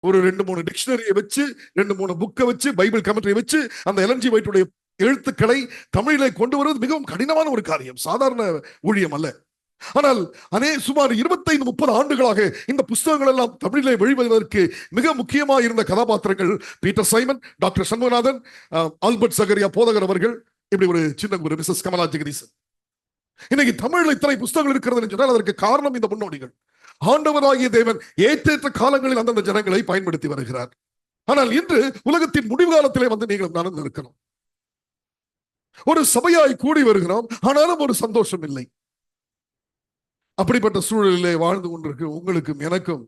ஒரு 2-3 டிக்ஷனரியை வச்சு, 2-3 புக்கை வச்சு, பைபிள் கமெண்ட்ரி வச்சு அந்த எல்என்ஜி ஒயிட்டுடைய எழுத்துக்களை தமிழிலே கொண்டு வருவது மிகவும் கடினமான ஒரு காரியம், சாதாரண ஊழியம் அல்ல. ஆனால் சுமார் 25-30 ஆண்டுகளாக இந்த புஸ்தகங்கள் எல்லாம் தமிழிலே வெளிவருவதற்கு மிக முக்கியமாக இருந்த கதாபாத்திரங்கள் Peter Simon, doctor Shanmuganathan, Albert Zachariah போதகர் அவர்கள், இப்படி ஒரு சின்ன ஒரு மிஸ்ஸஸ் கமலா ஜெகதீசன். இன்னைக்கு தமிழ்ல இத்தனை புஸ்தகங்கள் இருக்கிறது சொன்னால் அதற்கு காரணம் இந்த முன்னோடிகள். ஆண்டவராகிய தேவன் ஏற்றேற்ற காலங்களில் அந்தந்த ஜனங்களை பயன்படுத்தி வருகிறார். ஆனால் இன்று உலகத்தின் முடிவு காலத்திலே வந்து நீங்களும் நடந்து இருக்கிறோம். ஒரு சபையாய் கூடி வருகிறோம், ஆனாலும் ஒரு சந்தோஷம் இல்லை. அப்படிப்பட்ட சூழலிலே வாழ்ந்து கொண்டிருக்கு உங்களுக்கும் எனக்கும்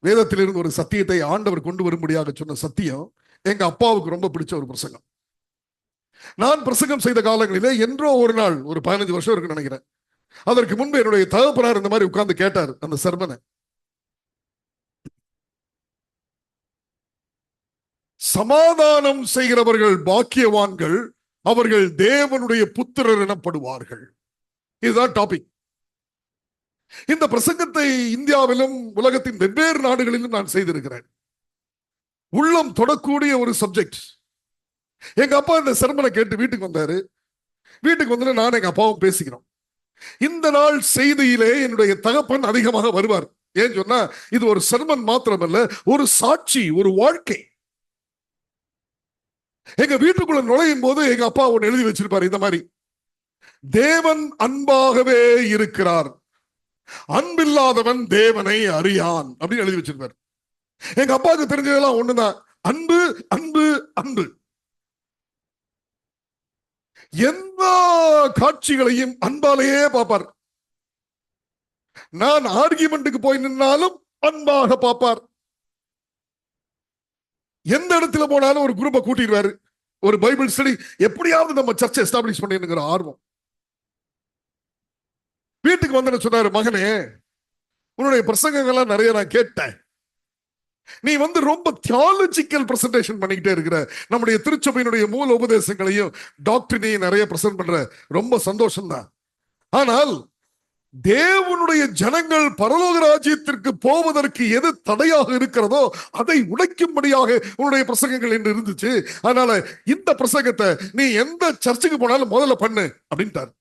வேதத்திலிருந்து ஒரு சத்தியத்தை ஆண்டவர் கொண்டு வரும்படியாக சொன்ன சத்தியம் எங்க அப்பாவுக்கு ரொம்ப பிடிச்ச ஒரு பிரசங்கம். நான் பிரசங்கம் செய்த காலங்களிலே என்றோ ஒரு நாள், ஒரு 15 வருஷம் இருக்கு நினைக்கிறேன், அதற்கு முன்பு என்னுடைய தகப்பனார் இந்த மாதிரி உட்கார்ந்து கேட்டார் அந்த சர்மனை. சமாதானம் செய்கிறவர்கள் பாக்கியவான்கள், அவர்கள் தேவனுடைய புத்திரர் எனப்படுவார்கள். இதுதான் டாபிக். இந்த பிரசங்கத்தை இந்தியாவிலும் உலகத்தின் வெவ்வேறு நாடுகளிலும் நான் செய்திருக்கிறேன். உள்ளம் தொடக்கூடிய ஒரு சப்ஜெக்ட். எங்க அப்பா இந்த சர்மனை கேட்டு வீட்டுக்கு வந்தாரு. வீட்டுக்கு வந்து நான் எங்க அப்பாவும் பேசிக்கிறோம். இந்த நாள் செய்தியிலே என்னுடைய தகப்பன் அதிகமாக வருவார். ஏன்னு சொன்னா இது ஒரு சர்மன் மாத்திரமல்ல, ஒரு சாட்சி, ஒரு வாழ்க்கை. எங்க வீட்டுக்குள்ள நுழையும் போது எங்க அப்பா ஒன்று எழுதி வச்சிருப்பார், இந்த மாதிரி: தேவன் அன்பாகவே இருக்கிறார், அன்பில்லாதவன் தேவனை அறியான் அப்படின்னு எழுதி வச்சிருப்பார். எங்க அப்பாவுக்கு தெரிஞ்சதெல்லாம் ஒண்ணுதான், அன்பு அன்பு அன்பு. எந்த காட்சிகளையும் அன்பாலேயே பார்ப்பார். நான் ஆர்கியுமெண்ட்டுக்கு போய் நின்னாலும் அன்பாக பார்ப்பார். எந்த இடத்துல போனாலும் ஒரு குரூப்பை கூட்டிடுவாரு, ஒரு பைபிள் ஸ்டடி, எப்படியாவது நம்ம சர்ச்சை எஸ்டாப்ளிஷ் பண்ணிருக்கிற ஆர்வம். வீட்டுக்கு வந்து சொன்னாரு, மகனே உன்னுடைய பிரசங்கங்கள்லாம் நிறைய நான் கேட்டேன், நீ வந்து ரொம்ப தியாலஜிக்கல் பிரசன்டேஷன் பண்ணிக்கிட்டே இருக்கிற, நம்முடைய திருச்சபையினுடைய மூல உபதேசங்களையும் டாக்டரினையும் நிறைய பிரசன்ட் பண்ற, ரொம்ப சந்தோஷம் தான். ஆனால் தேவனுடைய ஜனங்கள் பரலோக ராஜ்யத்திற்கு போவதற்கு எது தடையாக இருக்கிறதோ அதை உடைக்கும்படியாக உன்னுடைய பிரசங்கங்கள் என்று இருந்துச்சு. அதனால இந்த பிரசங்கத்தை நீ எந்த சர்ச்சுக்கு போனாலும் முதல்ல பண்ணு அப்படின்ட்டார்.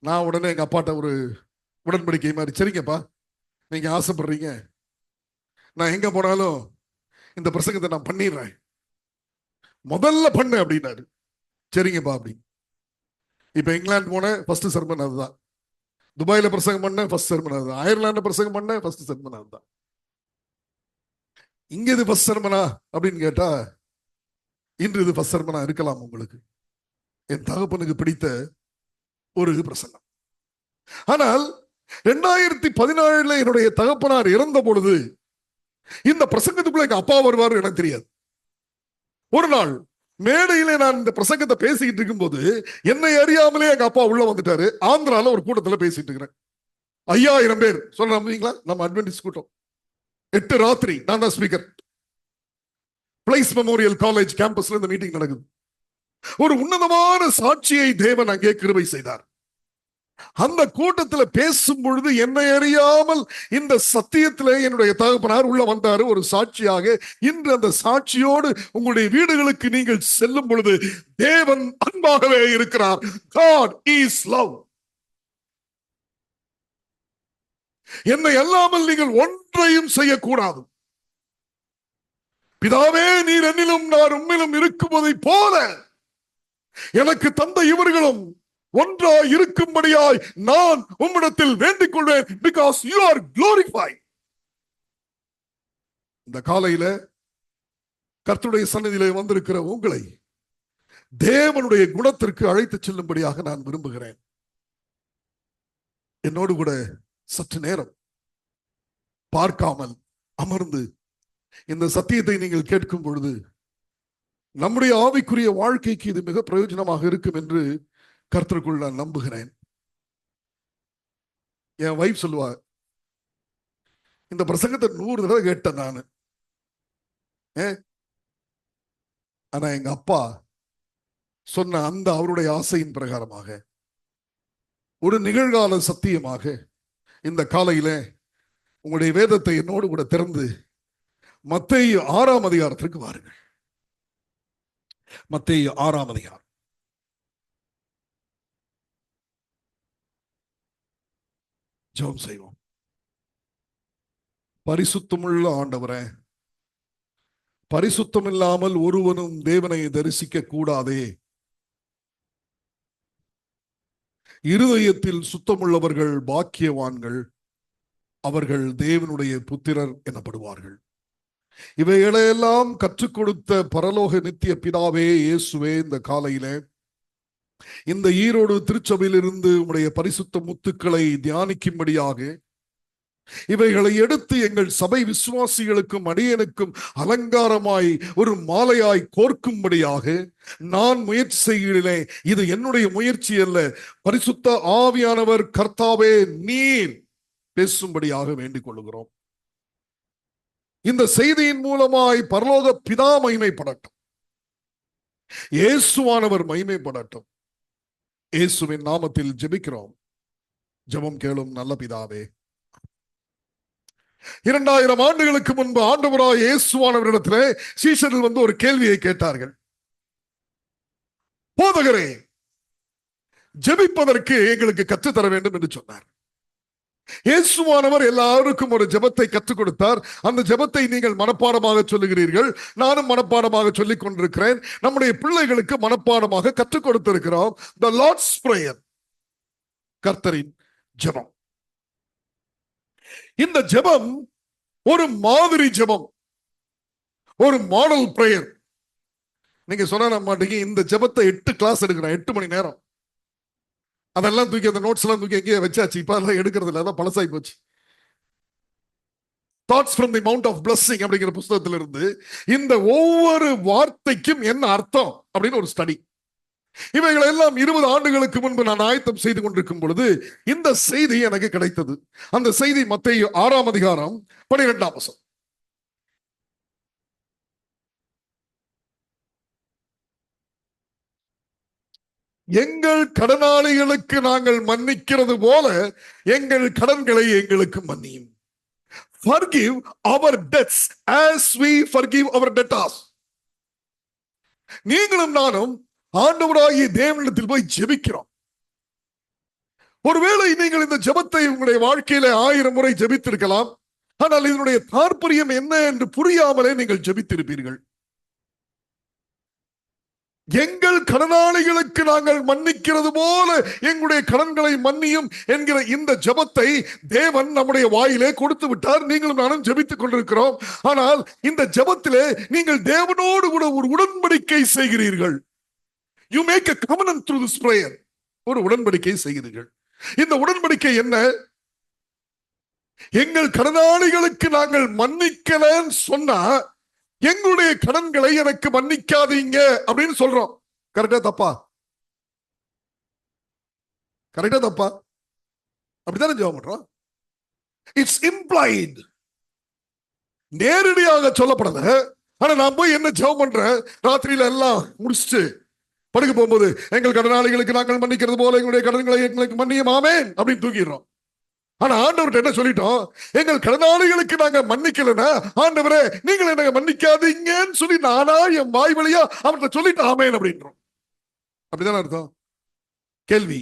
நான் உடனே எங்க அப்பாட்ட ஒரு உடன்படிக்கை மாதிரி, சரிங்கப்பா நீங்க ஆசைப்படுறீங்க, நான் எங்க போனாலும் இந்த பிரசங்கத்தை நான் பண்ணிடுறேன், முதல்ல பண்ணு அப்படின்னாரு. சரிங்கப்பா அப்படி. இப்ப இங்கிலாந்து போன ஃபர்ஸ்ட் சர்மன் அதுதான், துபாயில பிரசங்கம் பண்ண ஃபர்ஸ்ட் சர்மன் அதுதான், அயர்லாந்து பிரசங்கம் பண்ண ஃபர்ஸ்ட் சர்மன் அதுதான். இங்க இது ஃபர்ஸ்ட் சர்மனா அப்படின்னு கேட்டா, இன்று இது ஃபர்ஸ்ட் சர்மனா இருக்கலாம் உங்களுக்கு. என் தகப்பனுக்கு பிடித்த ஒரு பிரசங்கம். ஆனால் 2014 என்னுடைய தகப்பனார் இறந்த பொழுது இந்த பிரசங்கத்துக்குள்ள எங்க அப்பா வருவார் எனக்கு தெரியாது. ஒரு நாள் மேடையிலே நான் இந்த பிரசங்கத்தை பேசிக்கிட்டு இருக்கும் போது என்னை அறியாமலே எங்க அப்பா உள்ள வந்துட்டாரு. ஆந்திரால ஒரு கூட்டத்துல பேசிட்டு இருக்கிறேன், 5000 பேர் சொல்ல நம்புவீங்களா? நம்ம அட்வென்டிஸ்ட் கூட்டம், 8 ராத்திரி, நான் தான் ஸ்பீக்கர். பிளைஸ் மெமோரியல் காலேஜ் கேம்பஸ்ல இந்த மீட்டிங் நடக்குது. ஒரு உன்னதமான சாட்சியை தேவன் அங்கே கிருபை செய்தார். அந்த கூட்டத்தில் பேசும் பொழுது என்னை அறியாமல் இந்த சத்தியத்திலே என்னுடைய தகப்பனார் உள்ள வந்தாரு ஒரு சாட்சியாக. இன்று அந்த சாட்சியோடு உங்களுடைய வீடுகளுக்கு நீங்கள் செல்லும் பொழுது, தேவன் அன்பாகவே இருக்கிறார். God is love. என்னை அல்லாமல் நீங்கள் ஒன்றையும் செய்யக்கூடாது. பிதாவே நீர் என்னிலும் நான் உம்மிலும் இருக்குவதை போல எனக்கு தந்த இவர்களும் ஒன்றாய் இருக்கும்படியாய் நான் உம்மிடத்தில் வேண்டிக் கொள்வேன், because you are glorified. இந்த காலையில கர்த்தருடைய சன்னதியிலே வந்திருக்கிற உங்களை தேவனுடைய குணத்திற்கு அழைத்து செல்லும்படியாக நான் விரும்புகிறேன். என்னோடு கூட சற்று நேரம் பார்க்காமல் அமர்ந்து இந்த சத்தியத்தை நீங்கள் கேட்கும் பொழுது நம்முடைய ஆவிக்குரிய வாழ்க்கைக்கு இது மிக பிரயோஜனமாக இருக்கும் என்று கர்த்தருக்குள் நான் நம்புகிறேன். என் வைஃப் சொல்லுவா, இந்த பிரசங்கத்தை 100 தடவை கேட்டேன் நானு, ஆனா எங்க அப்பா சொன்ன அந்த அவருடைய ஆசையின் பிரகாரமாக ஒரு நிகழ்கால சத்தியமாக இந்த காலையில உங்களுடைய வேதத்தை என்னோடு கூட திறந்து மத்தேயு 6ஆம் அதிகாரத்திற்கு வாருங்கள். மத்தேயு 6ஆம் அதிகாரம். ஜெபம் செய்வோம். பரிசுத்தமுள்ள ஆண்டவரே, பரிசுத்தம் இல்லாமல் ஒருவனும் தேவனை தரிசிக்க கூடாதே. இருதயத்தில் சுத்தமுள்ளவர்கள் பாக்கியவான்கள், அவர்கள் தேவனுடைய புத்திரர் எனப்படுவார்கள். இவைகளையெல்லாம் கற்றுக் கொடுத்த பரலோக நித்திய பிதாவே இயேசுவே, இந்த காலையிலே இந்த ஈரோடு திருச்சபையிலிருந்து உம்முடைய பரிசுத்த முத்துக்களை தியானிக்கும்படியாக இவைகளை எடுத்து எங்கள் சபை விசுவாசிகளுக்கும் அடியனுக்கும் அலங்காரமாய் ஒரு மாலையாய் கோர்க்கும்படியாக நான் முயற்சி செய்கிறேன். இது என்னுடைய முயற்சி அல்ல, பரிசுத்த ஆவியானவர் கர்த்தாவே நீர் பேசும்படியாக வேண்டிக் கொள்கிறோம். இந்த செய்தியின் மூலமாய் பரலோக பிதா மகிமைப்படட்டும், இயேசுவானவர் மகிமைப்படட்டும். இயேசுவின் நாமத்தில் ஜெபிக்கிறோம். ஜெபம் கேளும் நல்ல பிதாவே. 2000 ஆண்டுகளுக்கு முன்பு ஆண்டவராய் இயேசுவானவரிடத்திலே சீஷர்கள் வந்து ஒரு கேள்வியை கேட்டார்கள். போதகரே, ஜெபிப்பதற்கு எங்களுக்கு கற்றுத்தர வேண்டும் என்று சொன்னார். இயேசுவானவர் எல்லாருக்கும் ஒரு ஜெபத்தை கற்றுக் கொடுத்தார். அந்த ஜெபத்தை நீங்கள் மனப்பாடமாக சொல்லுகிறீர்கள், நானும் மனப்பாடமாக சொல்லிக் கொண்டிருக்கிறேன். நம்முடைய பிள்ளைகளுக்கு மனப்பாடமாக கற்றுக் கொடுத்திருக்கிறோம். The Lord's Prayer, கர்த்தரின் ஜெபம். இந்த ஜெபம் ஒரு மாதிரி ஜெபம், ஒரு மாடல் பிரேயர். நீங்க சொன்ன மாட்டீங்க, இந்த ஜெபத்தை 8 கிளாஸ் எடுக்கிறேன், 8 மணி நேரம். அதெல்லாம் தூக்கி அந்த நோட்ஸ் எல்லாம் தூக்கி எங்கேயே வச்சாச்சு. இப்ப அதெல்லாம் எடுக்கிறது இல்லை, அதான் பழசாய் போச்சு. Thoughts from the Mount of Blessing அப்படிங்கிற புத்தகத்திலிருந்து இந்த ஒவ்வொரு வார்த்தைக்கும் என்ன அர்த்தம் அப்படின்னு ஒரு ஸ்டடி. இவைகள் எல்லாம் 20 ஆண்டுகளுக்கு முன்பு நான் ஆயத்தம் செய்து கொண்டிருக்கும் பொழுது இந்த செய்தி எனக்கு கிடைத்தது. அந்த செய்தி மத்தேயு 6ஆம் அதிகாரம் 12ஆம் வசனம். எங்கள் கடனாளிகளுக்கு நாங்கள் மன்னிக்கிறது போல எங்கள் கடன்களை எங்களுக்கு மன்னியும். Forgive our debts as we forgive our debtors. நீங்களும் நானும் ஆண்டவராகிய தேவனிடத்தில் போய் ஜெபிக்கிறோம். ஒருவேளை நீங்கள் இந்த ஜெபத்தை உங்களுடைய வாழ்க்கையில 1000 முறை ஜெபித்திருக்கலாம். ஆனால் இதனுடைய தாற்பயம் என்ன என்று புரியாமலே நீங்கள் ஜெபித்திருப்பீர்கள். எங்கள் கடனாளிகளுக்கு நாங்கள் மன்னிக்கிறது போல எங்களுடைய கடன்களை மன்னியும் என்கிற இந்த ஜெபத்தை தேவன் நம்முடைய வாயிலே கொடுத்து விட்டார். நீங்களும் நானும் ஜெபித்துக் கொண்டிருக்கிறோம். ஆனால் இந்த ஜெபத்திலே நீங்கள் தேவனோடு கூட ஒரு உடன்படிக்கை செய்கிறீர்கள். You make a covenant through this prayer. ஒரு உடன்படிக்கை செய்கிறீர்கள். இந்த உடன்படிக்கை என்ன? எங்கள் கடனாளிகளுக்கு நாங்கள் மன்னிக்கலன்னு சொன்னா எங்களுடைய கடன்களை எனக்கு மன்னிக்காதீங்க அப்படின்னு சொல்றோம். கரெக்டா தப்பா? கரெக்டா தப்பா? அப்படித்தானே ஜெபம் பண்றோம். இட்ஸ் இம்ப்ளைட், நேரடியாக சொல்லப்படல. ஆனா நான் போய் என்ன ஜெபம் பண்றேன், ராத்திரியில எல்லாம் முடிச்சுட்டு படுக்க போகும்போது எங்கள் கடனாளிகளுக்கு நாங்கள் மன்னிக்கிறது போல எங்களுடைய கடன்களை எங்களுக்கு மன்னியும் ஆமென் அப்படின்னு தூக்கிடுறோம். ஆனா ஆண்டவர்கிட்ட என்ன சொல்லிட்டோம்? எங்கள் கடனாளிகளுக்கு நாங்க மன்னிக்கலன்னா ஆண்டவரே நீங்கள் எனக்கு மன்னிக்காதீங்கன்னு சொல்லி நானா என் வாய் வழியா அவர்கிட்ட சொல்லிட்டு ஆமென் அப்படின்றோம். அப்படிதானே அர்த்தம்? கேள்வி,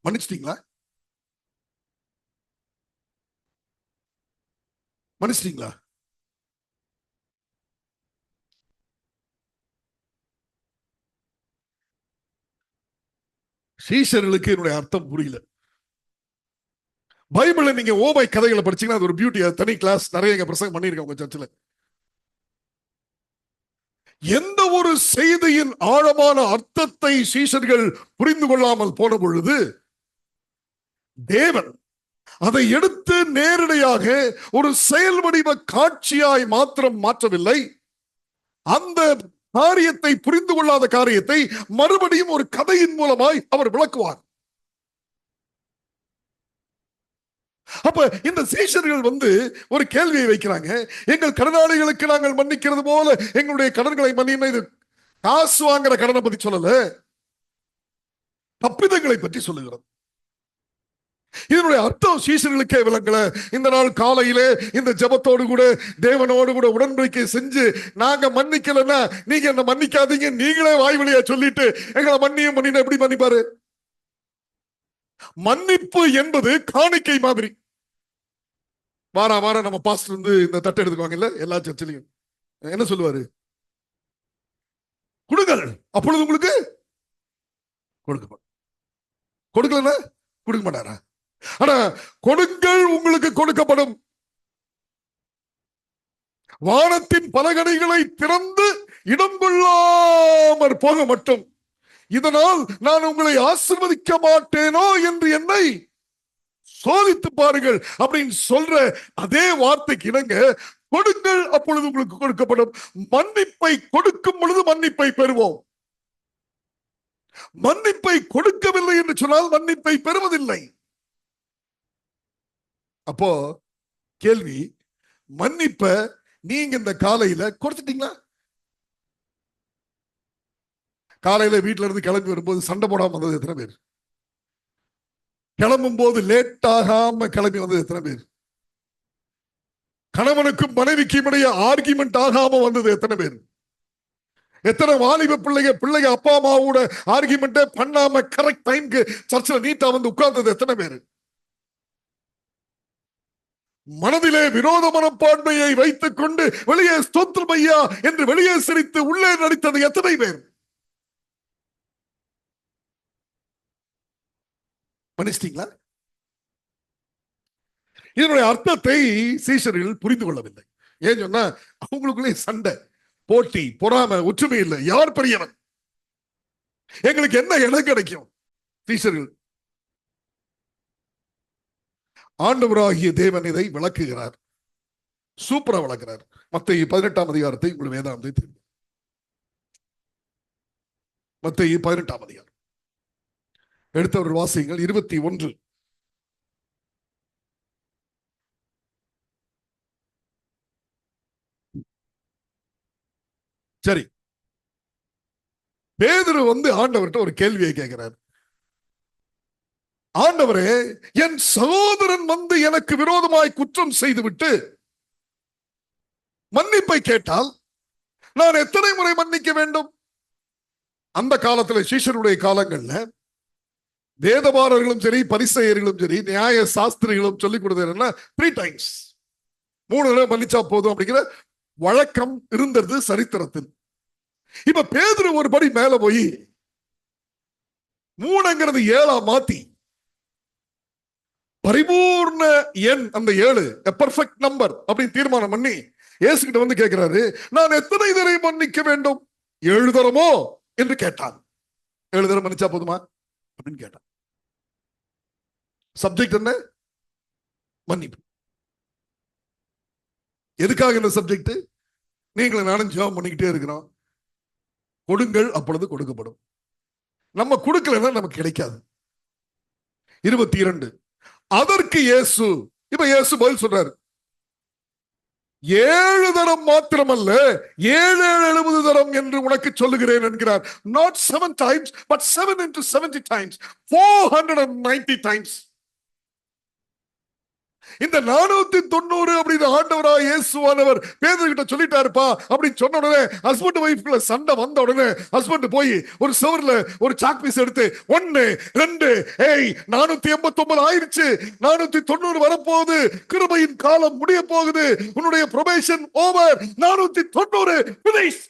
மன்னிச்சிட்டீங்களா? மன்னிச்சிட்டீங்களா? சீஷர்களுக்கு என்னுடைய அர்த்தம் புரியல. பைபிள்ல நீங்க ஓமை கதைகளை படிச்சீங்கன்னா அது ஒரு பியூட்டி. தனி கிளாஸ் நிறைய பிரசங்கம் பண்ணிருக்கேன் உங்க சர்ச்சில். எந்த ஒரு செய்தியின் ஆழமான அர்த்தத்தை சீஷர்கள் புரிந்து கொள்ளாமல் போன பொழுது தேவன் அதை எடுத்து நேரடியாக ஒரு செயல் வடிவ காட்சியாய் மாத்திரம் மாற்றவில்லை. அந்த காரியத்தை புரிந்து கொள்ளாத காரியத்தை மறுபடியும் ஒரு கதையின் மூலமாய் அவர் விளக்குவார். அப்ப இந்த சீஷர்கள் வந்து ஒரு கேள்வியை வைக்கிறாங்க. எங்கள் கடனாளிகளுக்கு நாங்கள் மன்னிக்கிறது போல எங்களுடைய கடன்களை மன்னியும். இது காசு வாங்குற கடனை பத்தி சொல்லல, தப்பிதங்களை பற்றி சொல்லுகிறது. இதனுடைய அர்த்தம் சீஷர்களுக்கே விளங்கல. இந்த நாள் காலையிலே இந்த ஜெபத்தோடு கூட தேவனோடு கூட உடன்படிக்கை செஞ்சு நாங்க மன்னிக்கலன்னா நீங்க என்ன மன்னிக்காதீங்க, நீங்களே வாய் வழியா சொல்லிட்டு எங்களை மன்னியும் பண்ணின எப்படி மன்னிப்பாரு? மன்னிப்பு என்பது காணிக்கை மாதிரி. வார வாரம் நம்ம பாஸ்டர் வந்து இந்த தட்டை எடுத்துக்குவாங்க இல்ல எல்லா சர்ச்சிலையும், என்ன சொல்லுவாரு? கொடுங்கள் அப்பொழுது உங்களுக்கு கொடுக்கப்படும். கொடுக்கலன்னா கொடுக்க மாட்டாரா? ஆனா கொடுங்கள் உங்களுக்கு கொடுக்கப்படும். வானத்தின் பலகணிகளை திறந்து இடம் கொள்ளாமற் போக மட்டும், இதனால் நான் உங்களை ஆசீர்வதிக்க மாட்டேனோ என்று என்னை சோதித்து பாருங்கள் அப்படின்னு சொல்ற அதே வார்த்தைக்கு இணங்க கொடுங்கள் அப்பொழுது உங்களுக்கு கொடுக்கப்படும். மன்னிப்பை கொடுக்கும் பொழுது மன்னிப்பை பெறுவோம். மன்னிப்பை கொடுக்கவில்லை என்று சொன்னால் மன்னிப்பை பெறுவதில்லை. அப்போ கேள்வி, மன்னிப்ப நீங்க இந்த காலையில கொடுத்துட்டீங்களா? காலையில வீட்டுல இருந்து கிளம்பி வரும்போது சண்டை போடாம வந்தது எத்தனை பேர்? கிளம்பும் போது லேட் ஆகாம கிளம்பி வந்தது எத்தனை பேர்? கணவனுக்கும் மனைவிக்கும் இடையே ஆர்கியூமெண்ட் ஆகாம வந்தது எத்தனை பேர்? எத்தனை வாலிப பிள்ளைங்க அப்பா அம்மாவோட ஆர்கியூமெண்டே பண்ணாம கரெக்ட் டைம்க்கு சர்ச்சில் நீட்டா வந்து உட்கார்ந்தது எத்தனை பேர்? மனதிலே விரோத மனப்பான்மையை வைத்துக் கொண்டு வெளியே ஸ்தோத்திரம் ஐயா என்று வெளியே சிரித்து உள்ளே நடித்தது எத்தனை பேர்? மன்னிச்சிட்டீங்களா? இதனுடைய அர்த்தத்தை சீஷர்கள் புரிந்து கொள்ளவில்லை. ஏன் சொன்னா அவங்களுக்குள்ளே சண்டை, போட்டி, பொறாமை, ஒற்றுமை இல்லை. யார் பெரியவன், எங்களுக்கு என்ன இடம் கிடைக்கும்? சீஷர்கள் ஆண்டவராகிய தேவன் இதை விளக்குகிறார், சூப்பரா விளக்குறார். மத்தேயு 18ஆம் அதிகாரத்தை உங்கள் வேதாந்தை தெரியும். மத்தேயு 18ஆம் அதிகாரம் எடுத்தவர் வாசியுங்கள். 21. சரி, பேதுரு வந்து ஆண்டவர்கிட்ட ஒரு கேள்வியை கேட்கிறார். ஆண்டவரே, என் சகோதரன் வந்து எனக்கு விரோதமாய் குற்றம் செய்துவிட்டு மன்னிப்பை கேட்டால் நான் எத்தனை முறை மன்னிக்க வேண்டும்? அந்த காலத்தில் சீஷருடைய காலங்கள்ல வேதபாரர்களும் சரி, பரிசேயர்களும் சரி, நியாய சாஸ்திரிகளும் சொல்லிக் கொடுத்தது என்ன? 3 times, 3 தடவை மன்னிச்சா போதும் அப்படிங்கிற வழக்கம் இருந்தது சரித்திரத்தில். இப்ப பேதுரு ஒரு படி மேல போய் 3ங்கிறது 7ஆ மாத்தி பரிபூர்ண எண், அந்த 7 பெர்ஃபெக்ட் நம்பர் அப்படின்னு தீர்மானம் பண்ணி இயேசுகிட்ட வந்து கேட்கிறாரு, நான் எத்தனை தடவை மன்னிக்க வேண்டும்? 7 தரமோ என்று கேட்டான். 7 தடவை மன்னிச்சா போதுமா அப்படின்னு கேட்டான். சப்ஜெக்ட் என்ன? மன்னிப்பு. எதுக்காக இந்த சப்ஜெக்ட்? நீங்களும் நானும் ஜெபம் பண்ணிக்கிட்டே இருக்கிறோம், கொடுங்கள் அப்பொழுது கொடுக்கப்படும். நம்ம கொடுக்கலன்னா நமக்கு கிடைக்காது. 22. அதற்கு இயேசு, இப்ப இயேசு பதில் சொல்றாரு, 7 தரம் மாத்திரமல்ல 770 தரம் என்று உனக்கு சொல்லுகிறேன் என்கிறார். Not 7 times, but 7 into 70 times, 490 times. இந்த 490 அப்படின்னு ஆண்டவராக இயேசுவானவர் பேதுரு கிட்ட சொல்லிட்டாருப்பா அப்படின்னு சொன்ன உடனே ஹஸ்பண்ட் வைஃப்ல சண்டை வந்த உடனே ஹஸ்பண்ட் போய் ஒரு சுவர்ல ஒரு சாக் பீஸ் எடுத்து 1 2 489 ஆயிருச்சு, 490 வரப்போகுது, கிருபையின் காலம் முடிய போகுது, உன்னுடைய ப்ரொபேஷன் ஓவர், 490 finish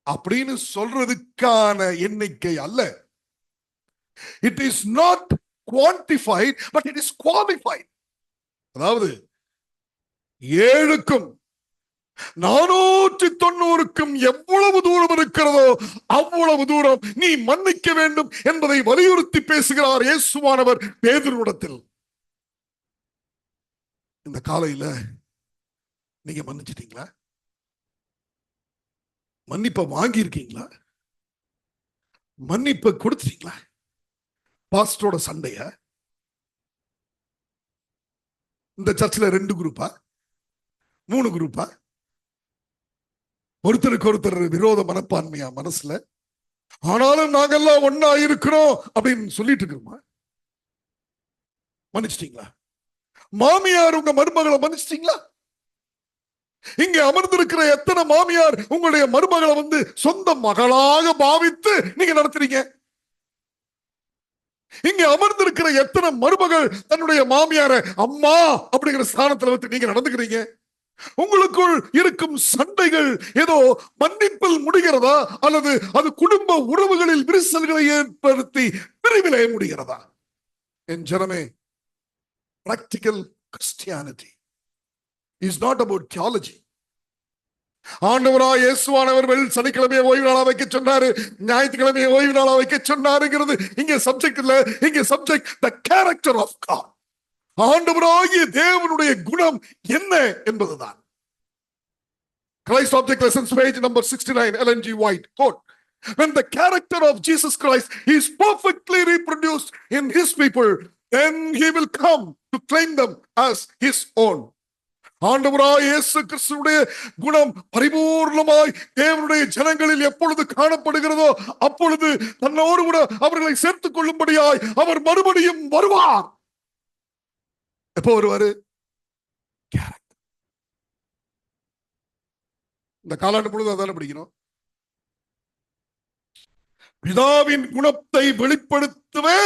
அப்படின்னு சொல்றதுக்கான எண்ணிக்கை அல்ல. It is not quantified, but it is qualified. அதாவது 7க்கும் 490க்கும் எவ்வளவு தூரம் இருக்கிறதோ அவ்வளவு தூரம் நீ மன்னிக்க வேண்டும் என்பதை வலியுறுத்தி பேசுகிறார் இயேசுவானவர் பேதுருவிடத்தில். இந்த காலையில நீங்க மன்னிச்சிட்டீங்களா? மன்னிப்பை வாங்கி இருக்கீங்களா? மன்னிப்பை கொடுத்துட்டீங்களா? பாஸ்டரோட சண்டைய இந்த சர்ச்சில் 2 குரூப்பா 3 குரூப்பா? ஒருத்தருக்கு ஒருத்தர் விரோத மனப்பான்மையா மனசுல? ஆனாலும் நாங்கெல்லாம் ஒன்னா இருக்கிறோம் அப்படின்னு சொல்லிட்டு இருக்கிறோமா? மன்னிச்சிட்டீங்களா? மாமியார் உங்க மருமகளை மன்னிச்சிட்டீங்களா? இங்க அமர்ந்திருக்கிற எத்தனை மாமியார் உங்களுடைய மருமகளை சொந்த மகளாக பாவித்து நீங்க நடத்துறீங்க? இங்க அமர்ந்திருக்கிற எத்தனை மருமகள் தன்னுடைய மாமியார அம்மா அப்படிங்கிற ஸ்தானத்துல நீங்க நடந்துக்கிறீங்க? உங்களுக்குள் இருக்கும் சண்டைகள் ஏதோ மன்னிப்பில் முடிகிறதா, அல்லது அது குடும்ப உறவுகளில் விரிசல்களை ஏற்படுத்தி பிரிவிலே முடிகிறதா? என் ஜனமே, practical Christianity is not about theology. ஆண்டவராய் இயேசுவானவர் சனிக்கிழமையை ஓய்வு நாளா வைக்க சொன்னாரு, ஞாயிற்றுக்கிழமையை ஓய்வு நாளா வைக்க சொன்னாருங்கிறது இங்க சப்ஜெக்ட் இல்ல. இங்க subject the character of God. ஆண்டவராகிய தேவனுடைய குணம் என்ன என்பதுதான். Christ Object Lessons, page number 69, Ellen G. White. Quote, when the character of Jesus Christ is perfectly reproduced in his people, then he will come to claim them as his own. ஆண்டவராய் இயேசு கிறிஸ்துவுடைய குணம் பரிபூர்ணமாய் தேவனுடைய ஜனங்களில் எப்பொழுது காணப்படுகிறதோ அப்பொழுது தன்னோடு கூட அவர்களை சேர்த்துக் கொள்ளும்படியாய் அவர் மறுபடியும் வருவார். எப்போ வருவாரு? இந்த காலாண்டு முழுவதும் அதான படிக்கணும். பிதாவின் குணத்தை வெளிப்படுத்தவே,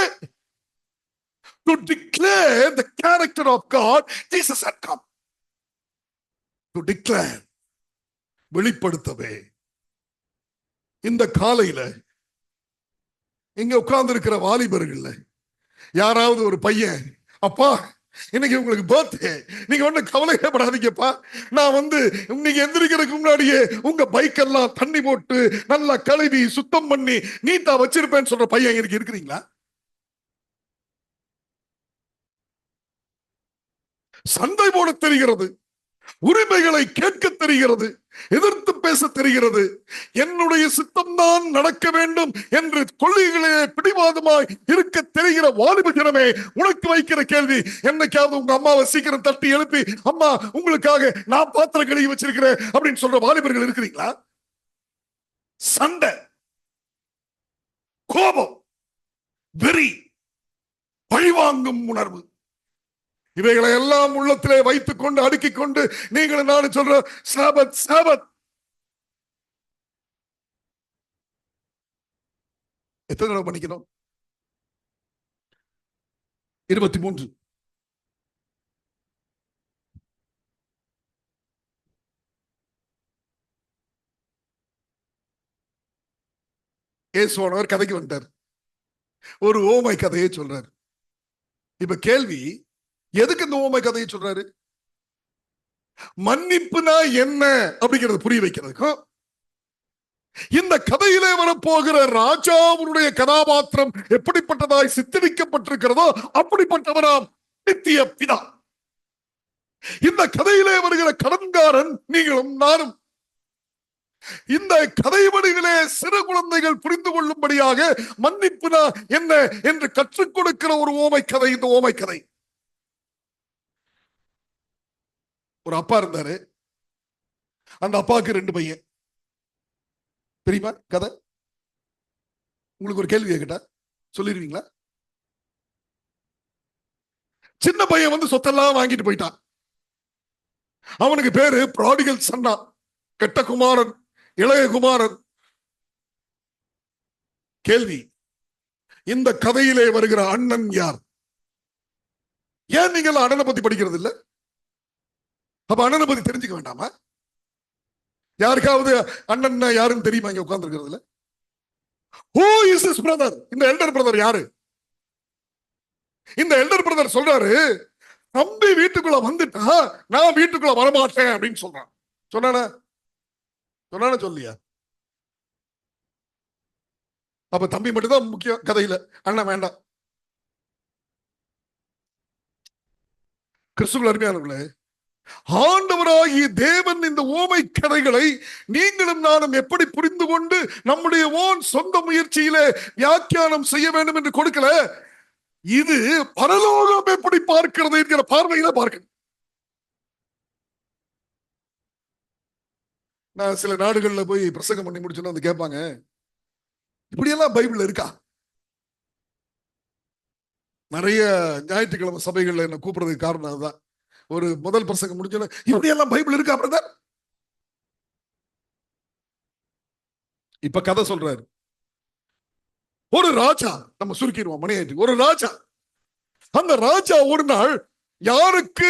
to declare the character of God, Jesus had come. To declare, வெளிப்படுத்தவே. இந்த காலையில இங்க உட்கார்ந்து இருக்கிற வாலிபர்கள் யாராவது ஒரு பையன், அப்பா இன்னைக்கு உங்களுக்கு பர்த்டே, நீங்க ஒன்னும் கவலைப்படாதீங்கப்பா, நான் நீங்க எந்திரிக்கிறதுக்கு முன்னாடியே உங்க பைக் எல்லாம் தண்ணி போட்டு நல்லா கழுவி சுத்தம் பண்ணி நீட்டா வச்சிருப்பேன்னு சொல்ற பையன் எனக்கு இருக்கிறீங்களா? சண்டை போட தெரிகிறது, உரிமைகளை கேட்க தெரிகிறது, எதிர்த்து பேச தெரிகிறது, என்னுடைய சித்தம்தான் நடக்க வேண்டும் என்று கொள்கைகளே பிடிவாதமாய் இருக்க தெரிகிற வாலிப ஜனமே, உனக்கு வைக்கிற கேள்வி, என்னைக்காவது உங்க அம்மாவை சீக்கிரம் தட்டி எழுப்பி, அம்மா உங்களுக்காக நான் பாத்திரம் கழுவி வச்சிருக்கிறேன் அப்படின்னு சொல்ற வாலிபர்கள் இருக்கிறீங்களா? சண்டை, கோபம், வெறி, பழிவாங்கும் உணர்வு, இவைகளை எல்லாம் உள்ளத்திலே வைத்துக் கொண்டு அடுக்கிக் கொண்டு நீங்கள் நான் சொல்ற சாபத் சாபத். எத்தனை தடவை பண்ணிக்கணும்? 23. இயேசுவானவர் கதைக்கு வந்துட்டார், ஒரு ஓமை கதையை சொல்றாரு. இப்ப கேள்வி, எதுக்கு இந்த ஓமை கதையை சொல்றாரு? மன்னிப்புனா என்ன அப்படிங்கிறது புரிய வைக்கிறதுக்கும், இந்த கதையிலே வரப்போகிற ராஜாவுடைய கதாபாத்திரம் எப்படிப்பட்டதாய் சித்தரிக்கப்பட்டிருக்கிறதோ அப்படிப்பட்டவராம் நித்திய பிதா. இந்த கதையிலே வருகிற கடன்காரன் நீங்களும் நானும். இந்த கதை வடிவிலே சிறு குழந்தைகள் புரிந்து கொள்ளும்படியாக மன்னிப்புனா என்ன என்று கற்றுக் கொடுக்கிற ஒரு ஓமை கதை இந்த ஓமை கதை. ஒரு அப்பா இருந்தாரு, அந்த அப்பாவுக்கு 2 பையன். தெரியுமா கதை? உங்களுக்கு ஒரு கேள்வி கேட்டா சொல்லிடுவீங்களா? சின்ன பையன் சொத்தெல்லாம் வாங்கிட்டு போயிட்டான். அவனுக்கு பேரு ப்ராடிகல் சன்னா, கெட்ட குமாரன், இளைய குமாரன். கேள்வி, இந்த கதையிலே வருகிற அண்ணன் யார்? ஏன் நீங்கள் அண்ணனை பத்தி படிக்கிறது இல்லை? அப்ப அண்ணனை பத்தி தெரிஞ்சுக்க வேண்டாமா? யாருக்காவது அண்ணன் யாருன்னு தெரியுமா இங்க உட்கார்ந்து இருக்கிறதுல? Who is his brother? இந்த எல்டர் பிரதர் யாரு? இந்த எல்டர் பிரதர் சொல்றாரு, தம்பி வீட்டுக்குள்ள வந்துட்டா நான் வீட்டுக்குள்ள வரமாட்டேன் அப்படின்னு சொல்றான். சொன்னானா? சொன்னானா சொல்லியா? அப்ப தம்பி மட்டும்தான் முக்கியம் கதையில, அண்ணன் வேண்டாம். கிறிஸ்துவுக்குள் அருமையானவர்களே, ஆண்டவராகிய தேவன் இந்த ஓமை கதைகளை நீங்களும் நானும் எப்படி புரிந்து கொண்டு நம்முடைய ஓன் சொந்த முயற்சியிலே வியாக்கியானம் செய்ய வேண்டும் என்று கொடுக்கல. இது பரலோகம் எப்படி பார்க்கிறது என்கிற பார்வையில பார்க்கணும். நான் சில நாடுகள்ல போய் பிரசங்கம் பண்ணி முடிச்சோன்னு கேட்பாங்க, இப்படியெல்லாம் பைபிள்ல இருக்கா? நிறைய ஞாயிற்றுக்கிழமை சபைகள்ல என்ன கூப்பிடுறதுக்கு காரணம் அதுதான். ஒரு முதல் பிரசங்கம் முடிஞ்சோன்னா இப்படி எல்லாம் பைபிள் இருக்கா பிரதர்? இப்ப கதை சொல்றாரு. ஒரு ராஜா, நம்ம சுருக்கிடுவோம் மணி ஆயிட்டு, ஒரு ராஜா, அந்த ராஜா ஒரு நாள் யாருக்கு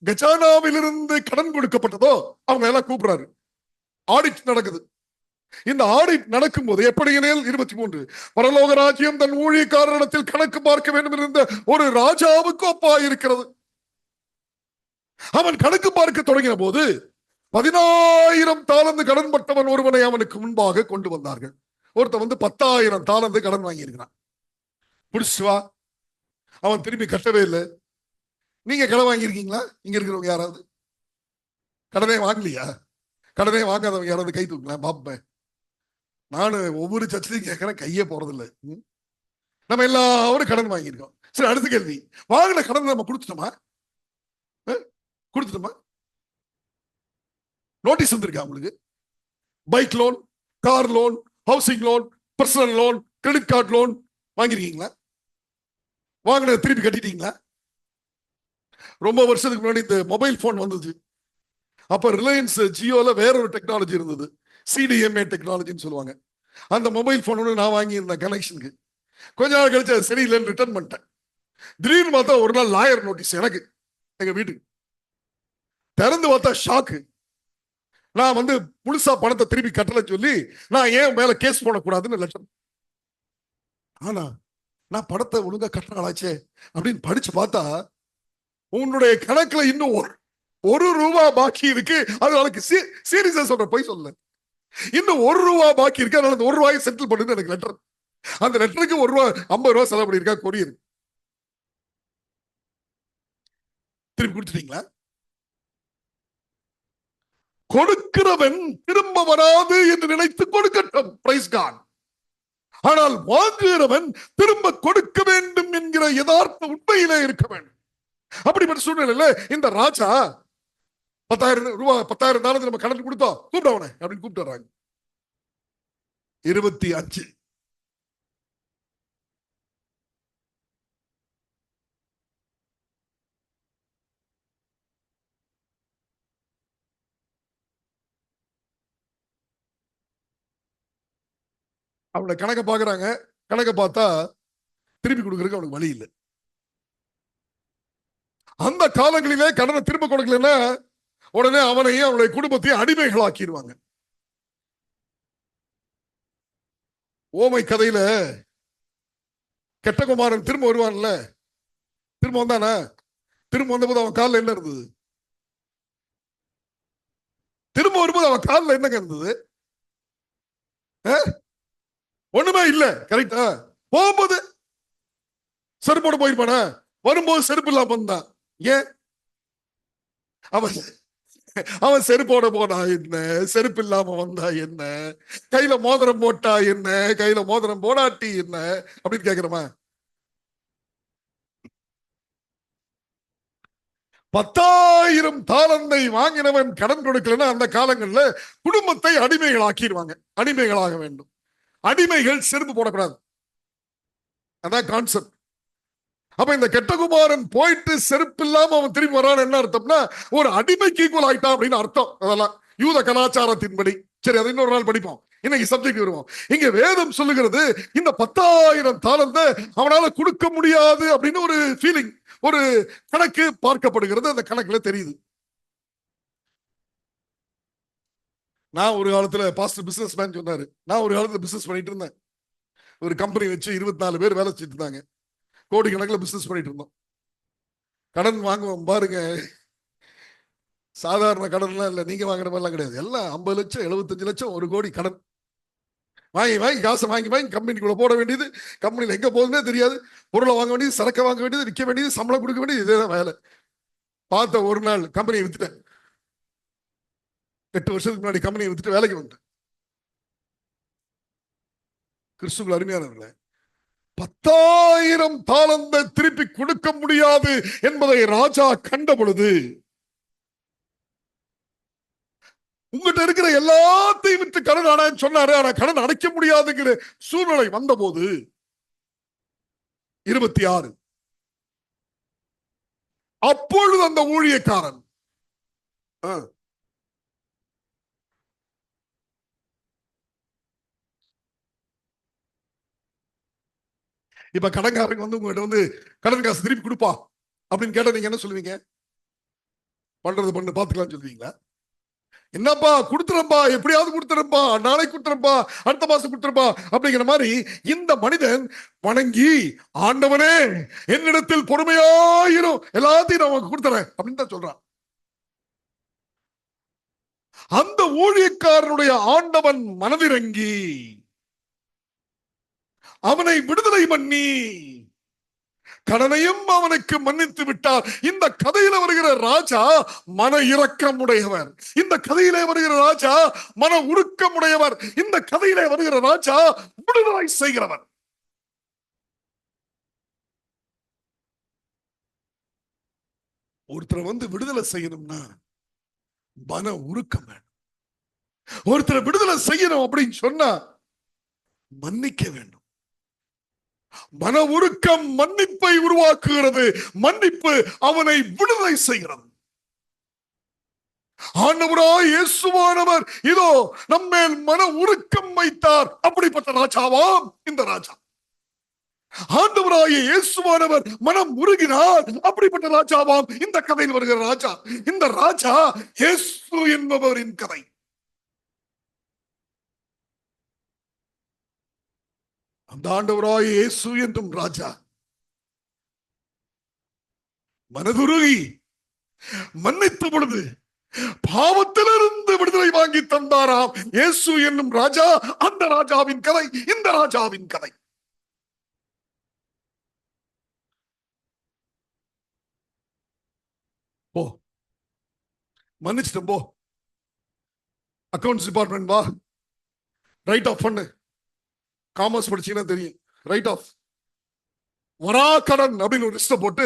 கஜானாவிலிருந்து கடன் கொடுக்கப்பட்டதோ அவங்க எல்லாம் கூப்பிடுறாரு. ஆடிட் நடக்குது. இந்த ஆடிட் நடக்கும் போது எப்படி 23 பரலோக ராஜ்யம் தன் ஊழியக்காரரிடத்தில் கணக்கு பார்க்க வேண்டும் இருந்த ஒரு ராஜாவுக்கு ஒப்பா இருக்கிறது. அவன் கணக்கு பார்க்க தொடங்கின போது 10,000 தாலந்து கடன் பட்டவன் ஒருவனை அவனுக்கு முன்பாக கொண்டு வந்தார்கள். ஒருத்த வந்து 10,000 தாலந்து கடன் வாங்கி இருக்கிறான். புடிச்சுவா, அவன் திரும்பி கட்டவே இல்லை. நீங்க கடன் வாங்கியிருக்கீங்களா? இங்க இருக்கிறவங்க யாராவது கடனே வாங்கலையா? கடனே வாங்காதவங்க யாராவது கை தூக்கலாம் பாப்பேன். நானு ஒவ்வொரு சர்ச்சிலையும் கேட்கிறேன், கையே போறதில்லை. நம்ம எல்லாரும் கடன் வாங்கியிருக்கோம். சரி, அடுத்த கேள்வி, வாங்கின கடன் நம்ம கொடுத்துட்டோமா? கொடுத்துட்டோமா? நோட்டீஸ் வந்திருக்கா உங்களுக்கு? Bike loan, car loan, housing loan, personal loan, credit card loan வாங்கிருக்கீங்களா? வாங்கினது திருப்பி கட்டிட்டீங்களா? ரொம்ப வருஷத்துக்கு முன்னாடி இந்த மொபைல் போன் வந்தது. அப்ப ரிலையன்ஸ் ஜியோல வேற ஒரு டெக்னாலஜி இருந்தது, சிடிஎம்ஏ டெக்னாலஜின்னு சொல்லுவாங்க. அந்த மொபைல் போன் ஒன்று நான் வாங்கியிருந்தேன் கனெக்ஷனுக்கு. கொஞ்ச நாள் கழிச்சு அது சரியில்லைன்னு ரிட்டர்ன் பண்ணிட்டேன். திடீர்னு பார்த்தா ஒரு நாள் லாயர் நோட்டீஸ் எனக்கு எங்க வீட்டுக்கு. திறந்து பார்த்தா ஷாக்கு. நான் வந்து முழுசா பணத்தை திருப்பி கட்டல சொல்லி நான் ஏன் மேல கேஸ் போடக்கூடாதுன்னு லட்சம். ஆனா நான் பணத்தை ஒழுங்கா கட்டணாச்சே அப்படின்னு படிச்சு பார்த்தா உன்னுடைய கணக்குல இன்னும் ஒரு ரூபா பாக்கி இருக்கு. அது எனக்கு சீரியஸா சொல்ற, போய் சொல்ல, இன்னும் ₹1 பாக்கி இருக்கு. அதனால அந்த ₹1 செட்டில் பண்ணுது எனக்கு லெட்டர். அந்த லெட்டருக்கு ₹1 50 செலவு பண்ணிருக்கா கொரியர். திருப்பி கொடுத்துட்டீங்களா? கொடுக்கிறவன் திரும்ப வராது என்று நினைத்து கொடுக்கட்டும், பிரைஸ் காட். ஆனால் வாங்குகிறவன் திரும்ப கொடுக்க வேண்டும் என்கிற யதார்த்த உண்மையிலே இருக்க வேண்டும். அப்படிப்பட்ட சூழ்நிலையில இந்த ராஜா $10,000 நம்ம கடன் கொடுத்தோம், கூப்பிட்டவன அப்படின்னு கூப்பிட்டு வர்றாங்க. 25 அவனை கணக்க பாக்குறாங்க. கணக்க பார்த்தா திருப்பி கொடுக்கறதுக்கு அவனுக்கு வழி இல்லை. அந்த காலங்களிலே கடனை திரும்ப கொடுக்கலன்னா உடனே அவனையும் அவனுடைய குடும்பத்தையும் அடிமைகளாக்கிடுவாங்க. ஓமை கதையில கெட்டகுமாரன் திரும்ப வருவான்ல, திரும்ப வந்தானா? திரும்ப வந்தபோது அவன் காலில் என்ன இருந்தது? திரும்ப வரும்போது அவன் காலில் என்னங்க இருந்தது? ஒண்ணுமே இல்ல. கரெக்டா? போகும்போது செருப்போட போயிருப்பானா? வரும்போது செருப்பு இல்லாம வந்தான். ஏன்? அவன் செருப்போட போனா என்ன, செருப்பு இல்லாம வந்தா என்ன, கையில மோதிரம் போட்டா என்ன, கையில மோதிரம் போடாட்டி என்ன அப்படின்னு கேக்குறமா? 10,000 தாலந்தை வாங்கினவன் கடன் கொடுக்கலன்னா அந்த காலங்கள்ல குடும்பத்தை அடிமைகள் ஆக்கிடுவாங்க. அடிமைகளாக வேண்டும். அடிமைகள் செருப்பு போடக்கூடாது. அதான் கான்செப்ட். அப்ப இந்த கெட்டகுமாரன் போயிட்டு செருப்பு இல்லாம அவன் திரும்பி வரான்னு என்ன அர்த்தம்னா ஒரு அடிமைக்கு ஈக்குவல் ஆயிட்டான் அப்படின்னு அர்த்தம். அதெல்லாம் யூத கலாச்சாரத்தின்படி. சரி, அதை இன்னொரு நாள் படிப்போம். இன்னைக்கு சப்ஜெக்ட் வருவோம். இங்க வேதம் சொல்லுகிறது இந்த 10,000 தாலந்தை அவனால கொடுக்க முடியாது அப்படின்னு ஒரு ஃபீலிங், ஒரு கணக்கு பார்க்கப்படுகிறது. அந்த கணக்குல தெரியுது. நான் ஒரு காலத்துல பாஸ்டர் பிசினஸ் மேன் சொன்னாரு, நான் ஒரு காலத்துல பிசினஸ் பண்ணிட்டு இருந்தேன். ஒரு கம்பெனி வச்சு 24 பேர் வேலை செஞ்சுட்டு இருந்தாங்க. கோடி கணக்கில் பிசினஸ் பண்ணிட்டு இருந்தோம். கடன் வாங்குவோம் பாருங்க, சாதாரண கடன்லாம் இல்லை, நீங்க வாங்குற மாதிரிலாம் கிடையாது. எல்லாம் 50 லட்சம் 75 லட்சம் ஒரு கோடி கடன் வாங்கி காசை வாங்கி கம்பெனிக்குள்ள போட வேண்டியது, கம்பெனியில் எங்க போகுதுன்னே தெரியாது. பொருளை வாங்க வேண்டியது, சரக்கை வாங்க வேண்டியது, விற்க வேண்டியது, சம்பளம் கொடுக்க வேண்டியது, இதேதான் வேலை. பார்த்த ஒரு நாள் கம்பெனியை வித்துட்டேன். 8 வருஷத்துக்கு முன்னாடி கம்பெனியை வித்துட்டு வேலைக்கு வந்துட்டேன். கிறிஸ்துவுக்குள் அருமையானவர்களே, 10,000 தாலந்தை திருப்பி கொடுக்க முடியாது என்பதை ராஜா கண்ட பொழுது உங்ககிட்ட இருக்கிற எல்லாத்தையும் விட்டு கடன் அடைன்னு சொன்னாரு. ஆனா கடன் அடைக்க முடியாதுங்கிற சூழ்நிலை வந்த போது 26 அப்பொழுது அந்த ஊழியக்காரன் இப்ப கடன்காரங்க வந்து உங்ககிட்ட வந்து கடன் காசு திருப்பி கொடுப்பா அப்படின்னு கேட்டா நீங்க என்ன சொல்லுவீங்க? பண்றது பண்ணு பாத்துக்கலாம் சொல்லுவீங்களா? என்னப்பா கொடுத்துறப்பா, எப்படியாவது கொடுத்துறப்பா, நாளைக்கு கொடுத்துறப்பா, அடுத்த மாசம் கொடுத்துறப்பா அப்படிங்கிற மாதிரி இந்த மனிதன் வணங்கி, ஆண்டவனே என்னிடத்தில் பொறுமையாயிரும், எல்லாத்தையும் நான் உனக்கு கொடுத்துறேன் அப்படின்னு தான் சொல்றான். அந்த ஊழியக்காரனுடைய ஆண்டவன் மனதிறங்கி அவனை விடுதலை பண்ணி கடனையும் அவனுக்கு மன்னித்து விட்டார். இந்த கதையில வருகிற ராஜா மன இரக்கம் உடையவர். இந்த கதையிலே வருகிற ராஜா மன உருக்கம் உடையவர். இந்த கதையிலே வருகிற ராஜா விடுதலை செய்கிறவர். ஒருத்தர் வந்து விடுதலை செய்யணும்னா மன உருக்கம் வேணும். ஒருத்தரை விடுதலை செய்யணும் அப்படின்னு சொன்னா மன்னிக்க வேண்டும். மன உருக்கம் மன்னிப்பை உருவாக்குகிறது. மன்னிப்பு அவனை விடுதலை செய்கிறது. ஆண்டவராய் இயேசுவானவர் இதோ நம்மேல் மன உருக்கம் வைத்தார். அப்படிப்பட்ட ராஜாவாம் இந்த ராஜா. ஆண்டவராகிய இயேசுவானவர் மனம் உருகினார். அப்படிப்பட்ட ராஜாவாம் இந்த கதையில் வருகிற ராஜா. இந்த ராஜா இயேசு என்பவரின் கதை. அந்த ஆண்டவராகிய இயேசு என்றும் ராஜா மனதுருகி மன்னித்த பொழுது பாவத்திலிருந்து விடுதலை வாங்கி தந்தாராம் இயேசு என்னும் ராஜா. அந்த ராஜாவின் கதை இந்த ராஜாவின் கதை. போ, மன்னிச்சிட்டோம், போ, அக்கவுண்ட்ஸ் டிபார்ட்மெண்ட் வா, ரைட் ஆஃப் பண்ணு. காமர்ஸ் படிச்சீங்கன்னா தெரியும், ரைட் ஆஃப். வரா கடன் அப்படின்னு ஒரு லிஸ்ட போட்டு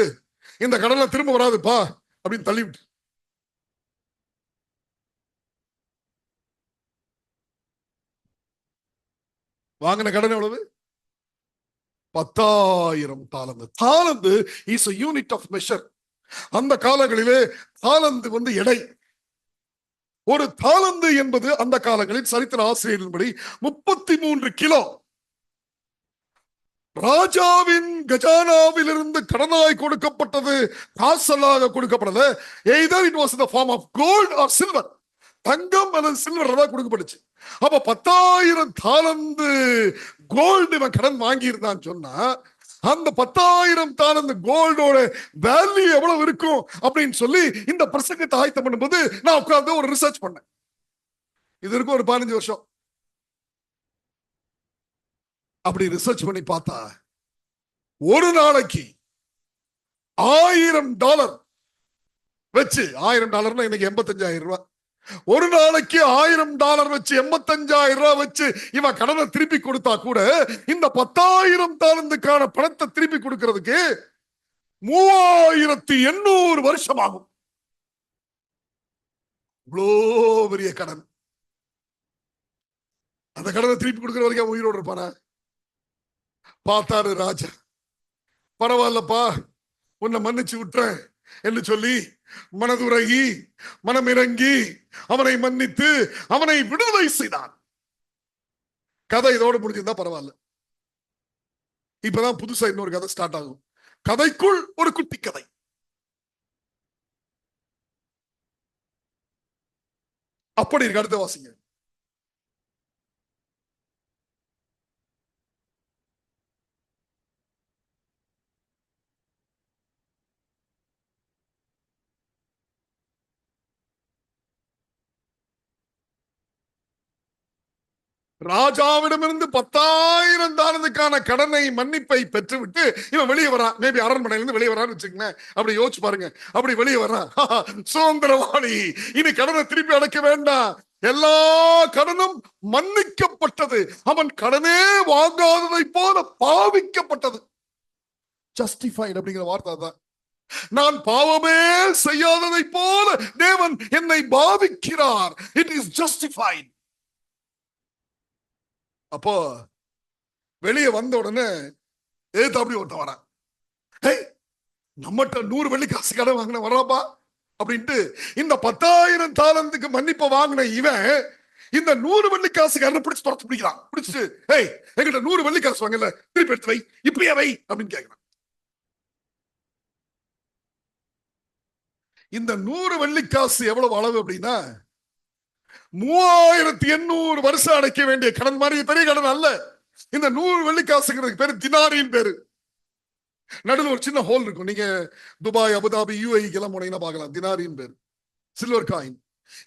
இந்த கடனை திரும்ப வராதுப்பா அப்படின்னு தள்ளிவிட்டு, வாங்கின கடன் எவ்வளவு? 10,000 தாலந்து. தாலந்து is a unit of measure. அந்த காலங்களிலே தாலந்து வந்து எடை. ஒரு தாலந்து என்பது அந்த காலங்களில் சரித்திர ஆசிரியரின்படி 33 கிலோ. ராஜாவின் கஜானாவில் இருந்து கடனாய் கொடுக்கப்பட்டது, காசலாக கொடுக்கப்பட்டது. either it was in the form of gold or silver. தங்கம் அல்லது சில்வர் தான் கொடுக்கப்பட்டுச்சு. அப்ப 10,000 தாலந்து கோல்டு இவன் கடன் வாங்கி இருந்தான்னு சொன்னா அந்த 10,000 தாலந்து கோல்டோட வேல்யூ எவ்வளவு இருக்கும் அப்படின்னு சொல்லி இந்த பிரசங்கத்தை ஆயத்தம் பண்ணும்போது நான் உட்கார்ந்து ஒரு ரிசர்ச் பண்ணேன். இது இருக்கும் ஒரு 15 வருஷம். அப்படி ரிசர்ச் பண்ணி பார்த்தா ஒரு நாளைக்கு $1,000 வச்சு, $1,000 இன்னைக்கு 85,000 ரூபாய். ஒரு நாளைக்கு $1,000 வச்சு 85,000 ரூபாய் வச்சு இவன் கடனை திருப்பி கொடுத்தா கூட இந்த 10,000 தாலந்துக்கான பணத்தை திருப்பி கொடுக்கிறதுக்கு 3,800 வருஷம் ஆகும். இவ்வளோ பெரிய கடன். அந்த கடனை திருப்பி கொடுக்கிற வரைக்கும் உயிரோடு இருப்பானா? பார்த்தாரு ராஜா, பரவாயில்லப்பா உன்னை மன்னிச்சு விட்டுறேன் என்று சொல்லி மனதுரகி மனமிறங்கி அவனை மன்னித்து அவனை விடுதலை செய்தான். கதை இதோடு முடிஞ்சிருந்தா பரவாயில்ல. இப்பதான் புதுசா இன்னொரு கதை ஸ்டார்ட் ஆகும். கதைக்குள் ஒரு குட்டி கதை. அப்படி இருக்கு. அடுத்த வாசிங்க. ராஜாவிடமிருந்து 10,000 தாலந்துக்கான கடனை மன்னிப்பை பெற்றுவிட்டு இவன் வெளியே வரான். மேபி அரண்மனையிலிருந்து வெளியே வரான்னு வச்சுக்கோங்க. அப்படி யோசிச்சு பாருங்க. அப்படி வெளியே வரான், சுதந்திரவாளி, இனி கடனை திருப்பி அடைக்க வேண்டாம், எல்லா கடனும் மன்னிக்கப்பட்டது, அவன் கடனே வாங்காததை போல பாவிக்கப்பட்டது. ஜஸ்டிஃபைட் அப்படிங்கிற வார்த்தை தான். நான் பாவமே செய்யாததை போல தேவன் என்னை பாவிக்கிறார். It is justified. அப்போ வெளியே வந்த உடனே அப்படி ஒருத்தன் வரான். நம்மகிட்ட 100 வெள்ளி காசு கடன் வாங்கின வர்றாப்பா அப்படின்ட்டு இந்த 10,000 தாலந்துக்கு மன்னிப்பை வாங்கின இவன் இந்த 100 வெள்ளி காசு கடன் பிடிச்சு துரத்து பிடிக்கிறான். பிடிச்சிட்டு ஏய் எங்கிட்ட 100 வெள்ளி காசு வாங்கல, திருப்பி எடுத்து வை, இப்படியே வை அப்படின்னு கேட்கிறான். இந்த 100 வெள்ளி காசு எவ்வளவு அளவு அப்படின்னா 3800 வருஷம் அடைக்க வேண்டிய கடன் மாதிரி பெரிய கடன் அல்ல. இந்த 100 வெள்ளி காசுங்கிறதுக்கு பேரு தினாரின் பேரு. நடுவில் ஒரு சின்ன ஹோல் இருக்கும். நீங்க துபாய், அபுதாபி, UAE எல்லாம் போனீங்கன்னா பார்க்கலாம், தினாரின் பேரு, சில்வர் காயின்.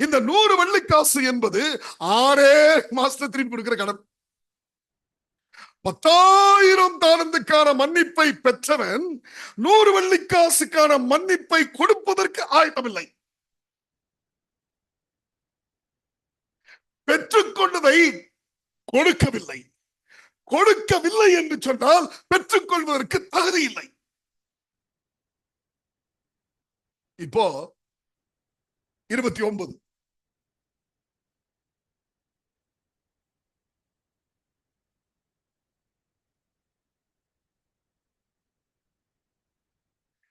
இந்த 100 வெள்ளி காசு என்பது 6 மாசத்துல திருப்பி கொடுக்கிற கடன். 10,000 தாலந்துக்கான மன்னிப்பை பெற்றவன் 100 வெள்ளி காசுக்கான மன்னிப்பை கொடுப்பதற்கு ஆயத்தமில்லை. பெற்றுக்கொண்டதை கொடுக்கவில்லை. கொடுக்கவில்லை என்று சொன்னால் பெற்றுக்கொள்வதற்கு தகுதி இல்லை. இப்போ 29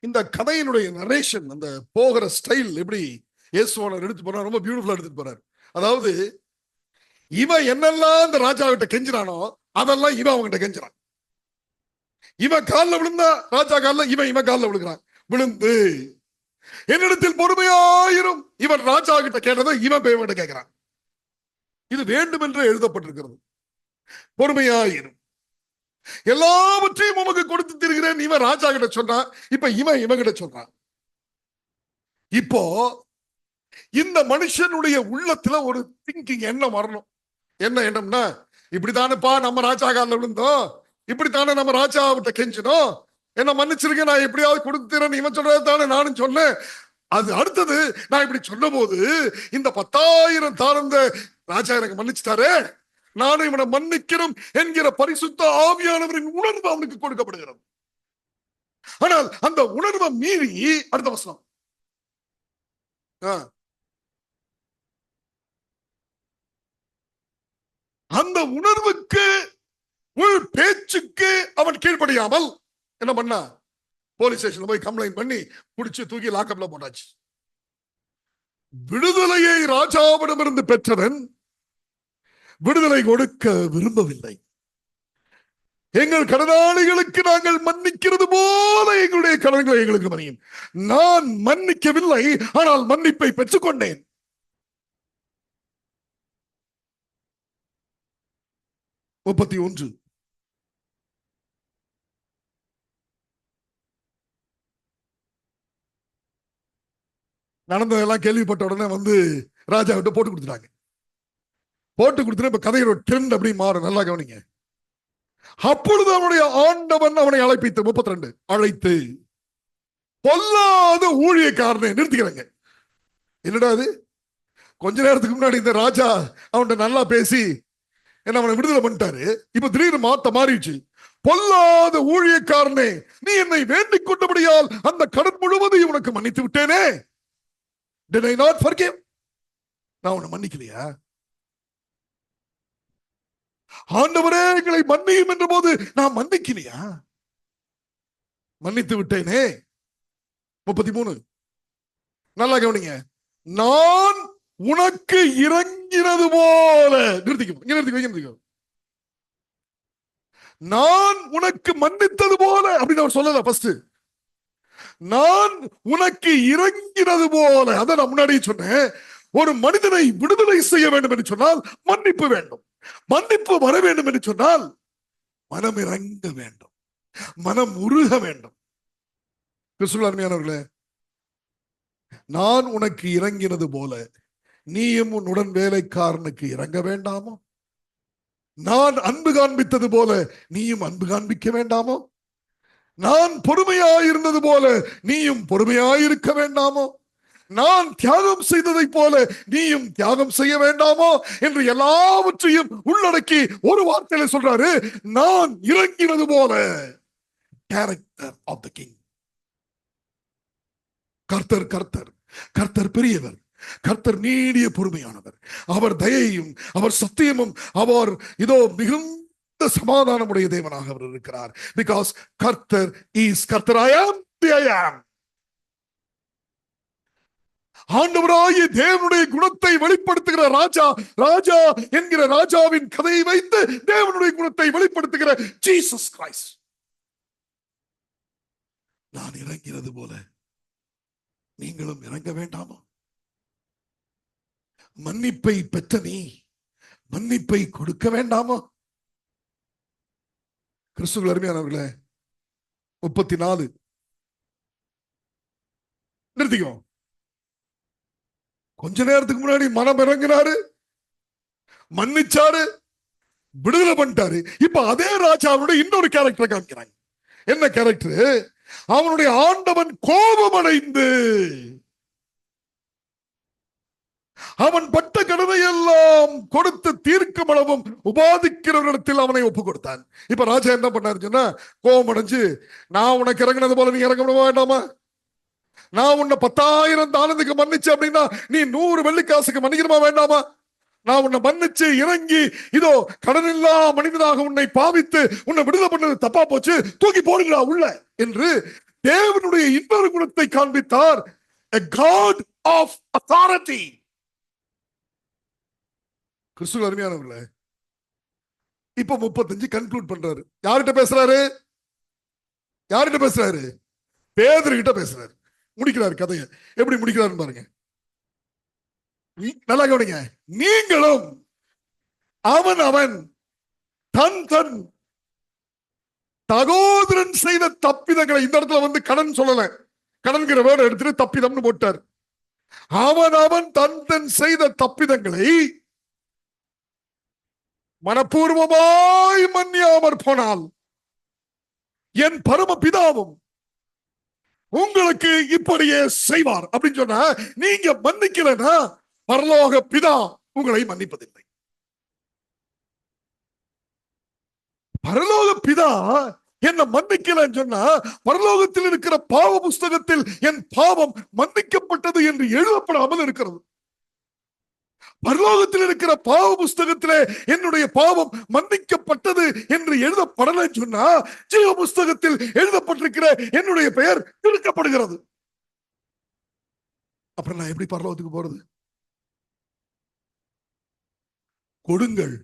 இந்த கதையினுடைய நரேஷன், அந்த போகிற ஸ்டைல் எப்படி இயேசுவானவர் எடுத்து போறார், ரொம்ப பியூட்டிஃபுல்லா எடுத்துட்டு போறார். அதாவது இவன் என்னெல்லாம் இந்த ராஜா கிட்ட கெஞ்சினானோ அதெல்லாம் இவன் அவங்கிட்ட கெஞ்சிறான். இவன் காலில் விழுந்தா ராஜா காலில், இவன் காலில் விழுகிறான். விழுந்து என்னிடத்தில் பொறுமையாயிரும், இவன் ராஜா கிட்ட கேட்டதை இவன் பேமெண்ட் கேட்கிறான். இது வேண்டும் என்று எழுதப்பட்டிருக்கிறது. பொறுமையாயிரும், எல்லாவற்றையும் உமக்கு கொடுத்து தருகிறேன் இவன் ராஜா கிட்ட சொன்னான். இப்ப இவன் கிட்ட சொல்றான். இப்போ இந்த மனுஷனுடைய உள்ளத்துல ஒரு திங்கிங் எண்ணம் வரணும். என்ன எண்ணம்னா, இப்படித்தானப்பா நம்ம ராஜா காலில் விழுந்தோம், இப்படித்தானே நம்ம ராஜாவிட்ட கெஞ்சணும், என்ன மன்னிச்சிருக்கேன், நான் எப்படியாவது கொடுத்துறேன் இவன் சொல்றது தானே நானும் சொன்னேன். அது அடுத்தது நான் இப்படி சொன்ன போது இந்த 10,000 தாளந்த ராஜா எனக்கு மன்னிச்சுட்டாரு, நானும் இவனை மன்னிக்கிறோம் என்கிற பரிசுத்த ஆவியானவரின் உணர்வு அவனுக்கு கொடுக்கப்படுகிறது. ஆனால் அந்த உணர்வை மீறி அடுத்த வசனம், அந்த உணர்வுக்கு உள் பேச்சுக்கு அவன் கீழ்ப்படியாமல் என்ன பண்ணா, போலீஸ் ஸ்டேஷன்ல போய் கம்ப்ளைண்ட் பண்ணி புடிச்சு தூக்கி லாக்கப்ல போட்டாச்சு. விடுதலையை ராஜாவிடமிருந்து பெற்றவன் விடுதலை கொடுக்க விரும்பவில்லை. எங்கள் கடனாளிகளுக்கு நாங்கள் மன்னிக்கிறது போல எங்களுடைய கடன்களை எங்களுக்கு மன்னியும். நான் மன்னிக்கவில்லை, ஆனால் மன்னிப்பை பெற்றுக்கொண்டேன். முப்பத்தி ஒன்று, நடந்ததெல்லாம் கேள்விப்பட்ட உடனே வந்து ராஜா கிட்ட போட்டு கொடுத்துட்டாங்க. போட்டு கொடுத்துட்டு இப்ப கதையோட ட்ரெண்ட் அப்படி மாறும். நல்லா கவனிங்க. அப்பொழுது அவனுடைய ஆண்டவன் அவனை அழைப்பித்து, 32, அழைத்து பொல்லாத ஊழியக்காரனை நிறுத்திக்கிறாங்க. என்னடா அது, கொஞ்ச நேரத்துக்கு முன்னாடி இந்த ராஜா அவன்கிட்ட நல்லா பேசி என்ன அவனை விடுதலை பண்ணிட்டாரு, இப்ப திடீர்னு மாறிடுச்சு. பொல்லாத ஊழியக்காரனே, நீ என்னை வேண்டிக் கொண்டபடியால் அந்த கடன் முழுவதையும் உனக்கு மன்னித்து விட்டேனே. Did I not forgive? நான் உன்னை மன்னிக்கலையா? ஆண்டவரே எங்களை மன்னியும் என்ற போது நான் மன்னிக்கலையா? மன்னித்து விட்டேனே. 33, நல்லா கவனிங்க. நான் உனக்கு இறங்கினது போல, நிறுத்திக்கோ, நான் உனக்கு மன்னித்தது போல அப்படின்னு அவர் சொல்லல. ஃபர்ஸ்ட் நான் உனக்கு இறங்கினது போல, அதை நான் முன்னாடியே சொன்னேன். ஒரு மனிதனை விடுதலை செய்ய வேண்டும் என்று சொன்னால் மன்னிப்பு வேண்டும். மன்னிப்பு வர வேண்டும் என்று சொன்னால் மனம் இறங்க வேண்டும், மனம் உருக வேண்டும். அருமையானவர்களே, நான் உனக்கு இறங்கினது போல நீயும் உன் உடன் வேலைக்காரனுக்கு இறங்க வேண்டாமோ? நான் அன்பு காண்பித்தது போல நீயும் அன்பு காண்பிக்க வேண்டாமோ? நான் பொறுமையாயிருந்தது போல நீயும் பொறுமையாயிருக்க வேண்டாமோ? நான் தியாகம் செய்ததை போல நீயும் தியாகம் செய்ய வேண்டாமோ என்று எல்லாவற்றையும் உள்ளடக்கி ஒரு வார்த்தையில சொல்றாரு, நான் இறங்கினது போல. Character of the king. கர்த்தர் கர்த்தர் கர்த்தர் பெரியவர், கர்த்தர் நீடிய பொறுமையானவர், அவர் தயையும் அவர் சத்தியமும் அவர் இதோ மிகுந்த சமாதானமுடைய தேவனாக அவர் இருக்கிறார். பிகாஸ் கர்த்தர் இஸ் கர்த்தர். I am the I am. ஆண்டவராகிய தேவனுடைய குணத்தை வெளிப்படுத்துகிற ராஜா, ராஜா என்கிற ராஜாவின் கதையை வைத்து தேவனுடைய குணத்தை வெளிப்படுத்துகிற ஜீசஸ் கிரைஸ்ட். நான் இறங்கினது போல நீங்களும் இறங்க வேண்டாமா? மன்னிப்பை பெற்ற நீ மன்னிப்பை கொடுக்க வேண்டாமா? கிறிஸ்துவுக்குள் அருமையானவர்களே, 34 நிறுத்திக்கோ. கொஞ்ச நேரத்துக்கு முன்னாடி மனம் இறங்கினாரு, மன்னிச்சாரு, விடுதலை பண்ணிட்டாரு. இப்ப அதே ராஜாவுடைய இன்னொரு கேரக்டர் காமிக்கிறாங்க. என்ன கேரக்டர்? அவனுடைய ஆண்டவன் கோபமடைந்து அவன் பட்ட கடனை எல்லாம் கொடுத்து தீர்க்கும் அளவும் உபாதிக்கிறவரிடத்தில் அவனை ஒப்பு கொடுத்தான். இப்ப ராஜா என்ன பண்ணாரு சொன்னா, கோபம் அடைஞ்சு, நான் உனக்கு இறங்கினது போல நீ இறங்க வேண்டாமா? நான் உன்னை 10,000 தாளந்துக்கு மன்னிச்சு அப்படின்னா நீ 100 வெள்ளிக்காசுக்கு மன்னிக்கணுமா வேண்டாமா? நான் உன்னை மன்னிச்சு இறங்கி இதோ கடனில்லா மனிதனாக உன்னை பாவித்து உன்னை விடுதலை பண்ணது தப்பா போச்சு, தூக்கி போடுங்களா உள்ள என்று தேவனுடைய இன்னொரு குணத்தை காண்பித்தார். A God of authority. கிறிஸ்துவுக்குள் அருமையானவர்களே, இப்ப 35 கன்க்ளூட் பண்றாரு. யார்கிட்ட பேசுறாரு? யார்கிட்ட பேசுறாரு? பேதுருகிட்ட பேசுறாரு. முடிக்கிறார் கதையை. எப்படி முடிக்கிறாரு பாருங்க, நல்லா கவனிங்க. நீங்களும் அவன் அவன் தன் தன் சகோதரன் செய்த தப்பிதங்களை, இந்த இடத்துல வந்து கடன் சொல்லல, கடன்கிற வேர்டை எடுத்துட்டு தப்பிதம்னு போட்டார். அவன் அவன் தன் தன் செய்த தப்பிதங்களை மனப்பூர்வமாய் மன்னியாமற் போனால் என் பரம பிதாவும் உங்களுக்கு இப்படியே செய்வார் அப்படின்னு சொன்னா, நீங்க மன்னிக்கலன்னா பரலோக பிதா உங்களை மன்னிப்பதில்லை. பரலோக பிதா என்ன மன்னிக்கலன்னு சொன்னா, பரலோகத்தில் இருக்கிற பாவ புஸ்தகத்தில் என் பாவம் மன்னிக்கப்பட்டது என்று எழுதப்படாமல் இருக்கிறது. பரலோகத்தில் இருக்கிற பாவ புஸ்தகத்திலே என்னுடைய பாவம் மன்னிக்கப்பட்டது என்று எழுதப்படலை சொன்னா, ஜீவ புஸ்தகத்தில் எழுதப்பட்டிருக்கிற என்னுடைய பெயர் திருக்கப்படுகிறது. அப்புறம் நான் எப்படி பரலோகத்துக்கு போறது? கொடுங்கள்,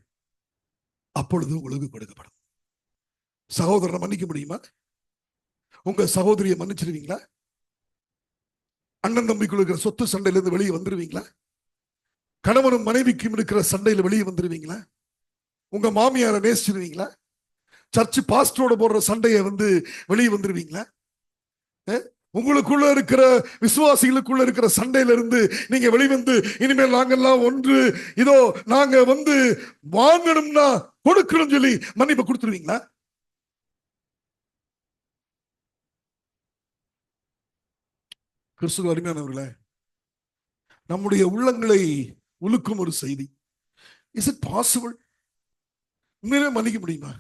அப்பொழுது உங்களுக்கு கொடுக்கப்படும். சகோதரனை மன்னிக்க முடியுமா? உங்க சகோதரியை மன்னிச்சிருவீங்களா? அண்ணன் தம்பிக்குள்ள இருக்கிற சொத்து சண்டையிலிருந்து வெளியே வந்துருவீங்களா? கணவனும் மனைவிக்கும் இருக்கிற சண்டையில வெளியே வந்துருவீங்களா? உங்க மாமியாரை நேசிச்சிருவீங்களா? சர்ச்சு பாஸ்டரோட போடுற சண்டையை வந்து வெளியே வந்துருவீங்களா? உங்களுக்குள்ள இருக்கிற விசுவாசிகளுக்குள்ள இருக்கிற சண்டையில இருந்து நீங்க வெளிவந்து இனிமேல் நாங்கெல்லாம் ஒன்று, இதோ நாங்க வந்து வாங்கணும்னா கொடுக்கணும் சொல்லி மன்னிப்பு கொடுத்துருவீங்களா? கிறிஸ்துவுக்குள் அருமையானவர்களே, நம்முடைய உள்ளங்களை உலுக்கும் ஒரு செய்தி. Is it possible? உண்மையிலே மன்னிக்க முடியுமா?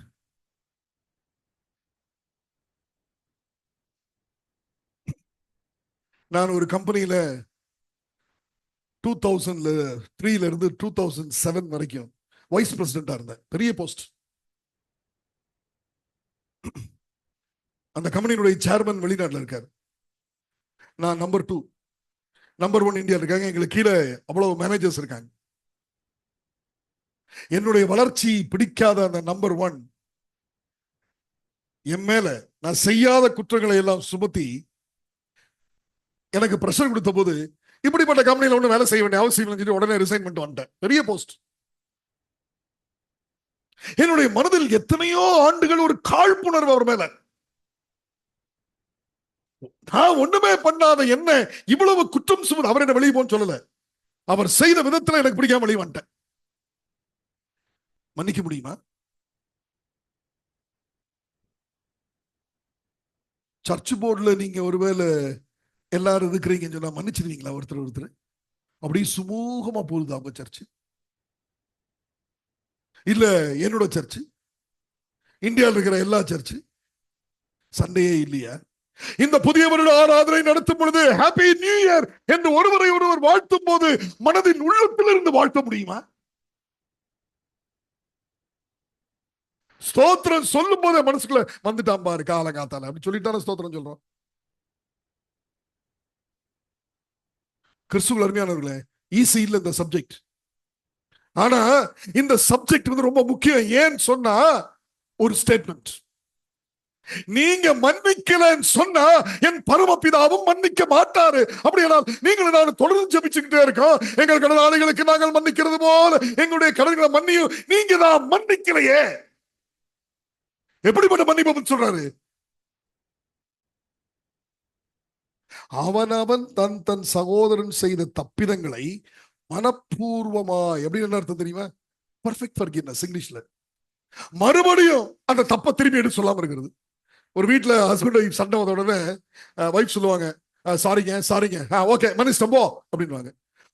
நான் ஒரு கம்பெனியில 2003 இருந்து 2007 வரைக்கும் வைஸ் பிரசிடென்டா இருந்தேன். பெரிய போஸ்ட். அந்த கம்பெனியுடைய சேர்மன் வெளிநாட்டில் இருக்காரு. நான் நம்பர் 2, நம்பர் 1 இந்தியா இருக்காங்க. எங்களுக்கு கீழே அவ்வளவு மேனேஜர்ஸ் இருக்காங்க. என்னுடைய வளர்ச்சி பிடிக்காத அந்த நம்பர் 1 என் மேல நான் செய்யாத குற்றங்களை எல்லாம் சுமத்தி எனக்கு பிரஷர் கொடுத்த போது, இப்படிப்பட்ட கம்பெனியில ஒண்ணு வேலை செய்ய வேண்டிய அவசியம் இல்லைன்னு உடனே ரிசைன் பண்ணிட்டு வந்துட்டேன். பெரிய போஸ்ட். என்னுடைய மனதில் எத்தனையோ ஆண்டுகள் ஒரு காழ்ப்புணர்வு அவர் மேல. நான் ஒண்ணுமே பண்ணாத என்ன இவ்வளவு குற்றம் சுமந்து அவர் என்ன வெளியே போன்னு சொல்லல. அவர் செய்த விதத்துல எனக்கு பிடிக்காம வெளியே வந்துட்டேன். மன்னிக்க முடியுமா? சர்ச் போர்டுல நீங்க ஒருவேளை எல்லாரும் இருக்கிறீங்கன்னு சொன்னா மன்னிச்சிருவீங்களா? ஒருத்தர் அப்படி சுமூகமா போகுது அவங்க சர்ச்சு? இல்ல என்னோட சர்ச்சு, இந்தியாவில் இருக்கிற எல்லா சர்ச்சு சண்டையே இல்லையா? இந்த புதிய வருட ஆராதனை நடத்தும் பொழுது ஹாப்பி நியூ இயர் என்று ஒருவரை ஒருவர் வாழ்த்தும் போது மனதின் உள்ளத்தில் இருந்து வாழ்த்த முடியுமா? ஸ்தோத்திரம் சொல்லும் போதே மனசுக்குள்ள வந்துட்டான் பாரு காலங்காத்தால அப்படி சொல்லிட்டான ஸ்தோத்திரம் சொல்றோம். கிறிஸ்துவுக்குள் அருமையானவர்களே, ஈஸி இல்ல இந்த சப்ஜெக்ட். ஆனா இந்த சப்ஜெக்ட் வந்து ரொம்ப முக்கியம். ஏன்னு சொன்னா ஒரு ஸ்டேட்மெண்ட், நீங்க மன்னிக்கலன்னு சொன்னா என் பரமபிதாவும் மன்னிக்க மாட்டாரு. அப்படியானால் நீங்களும் நான் தொடர்ந்து ஜெபிச்சுக்கிட்டே இருக்கோம், எங்கள் கடனாளிகளுக்கு நாங்கள் மன்னிக்கிறது போல எங்களுடைய கடன்களை மன்னியும். நீங்க தான் மன்னிக்கலையே. எப்படிப்பட்ட மன்னிப்பு சொல்றாரு? அவனவன் தன் தன் சகோதரன் செய்த தப்பிதங்களை மனப்பூர்வமாய், எப்படி என்ன அர்த்தம் தெரியுமா? பர்ஃபெக்ட் ஃபர்கிவ்னஸ் இங்கிலீஷ்ல. மறுபடியும் அந்த தப்பை திரும்பி எடுத்து சொல்லாம இருக்கிறது. ஒரு வீட்டுல ஹஸ்பண்ட் ஒய்ஃப் சண்டை வந்த உடனே ஒய்ஃப் சொல்லுவாங்க, சாரிங்க சாரிங்க, ஓகே மன்னிச்சிட்டோம் போ அப்படின்வாங்க.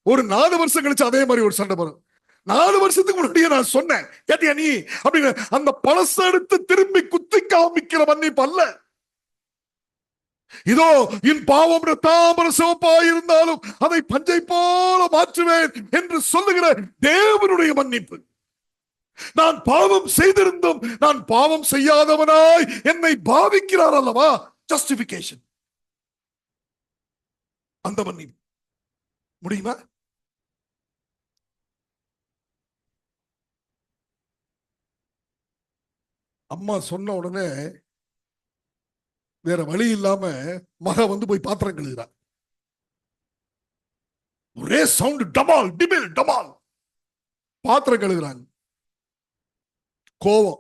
ஒரு 4 வருஷம் கழிச்சு அதே மாதிரி ஒரு சண்டை வரும். 4 வருஷத்துக்கு முன்னாடியே நான் சொன்னேன், கேட்டியா நீ அப்படின்னு அந்த பழச எடுத்து திரும்பி குத்தி காமிக்கிற மன்னிப்பு அல்ல. இதோ என் பாவம் தாமர சிவப்பாய் இருந்தாலும் அதை பஞ்சை போல மாற்றுவேன் என்று சொல்லுகிற தேவனுடைய மன்னிப்பு. நான் பாவம் செய்திருந்தும் நான் பாவம் செய்யாதவனாய் என்னை பாவிக்கிறார் அல்லவா, ஜஸ்டிபிகேஷன். அந்த மன்னிப்பு முடியுமா? அம்மா சொன்ன உடனே வேற வழி இல்லாம மக வந்து போய் பாத்திரம் கழுகுறான். ஒரே சவுண்ட், டமால் டிபில் டமால், பாத்திரம் கழுகுறாங்க. கோவம்,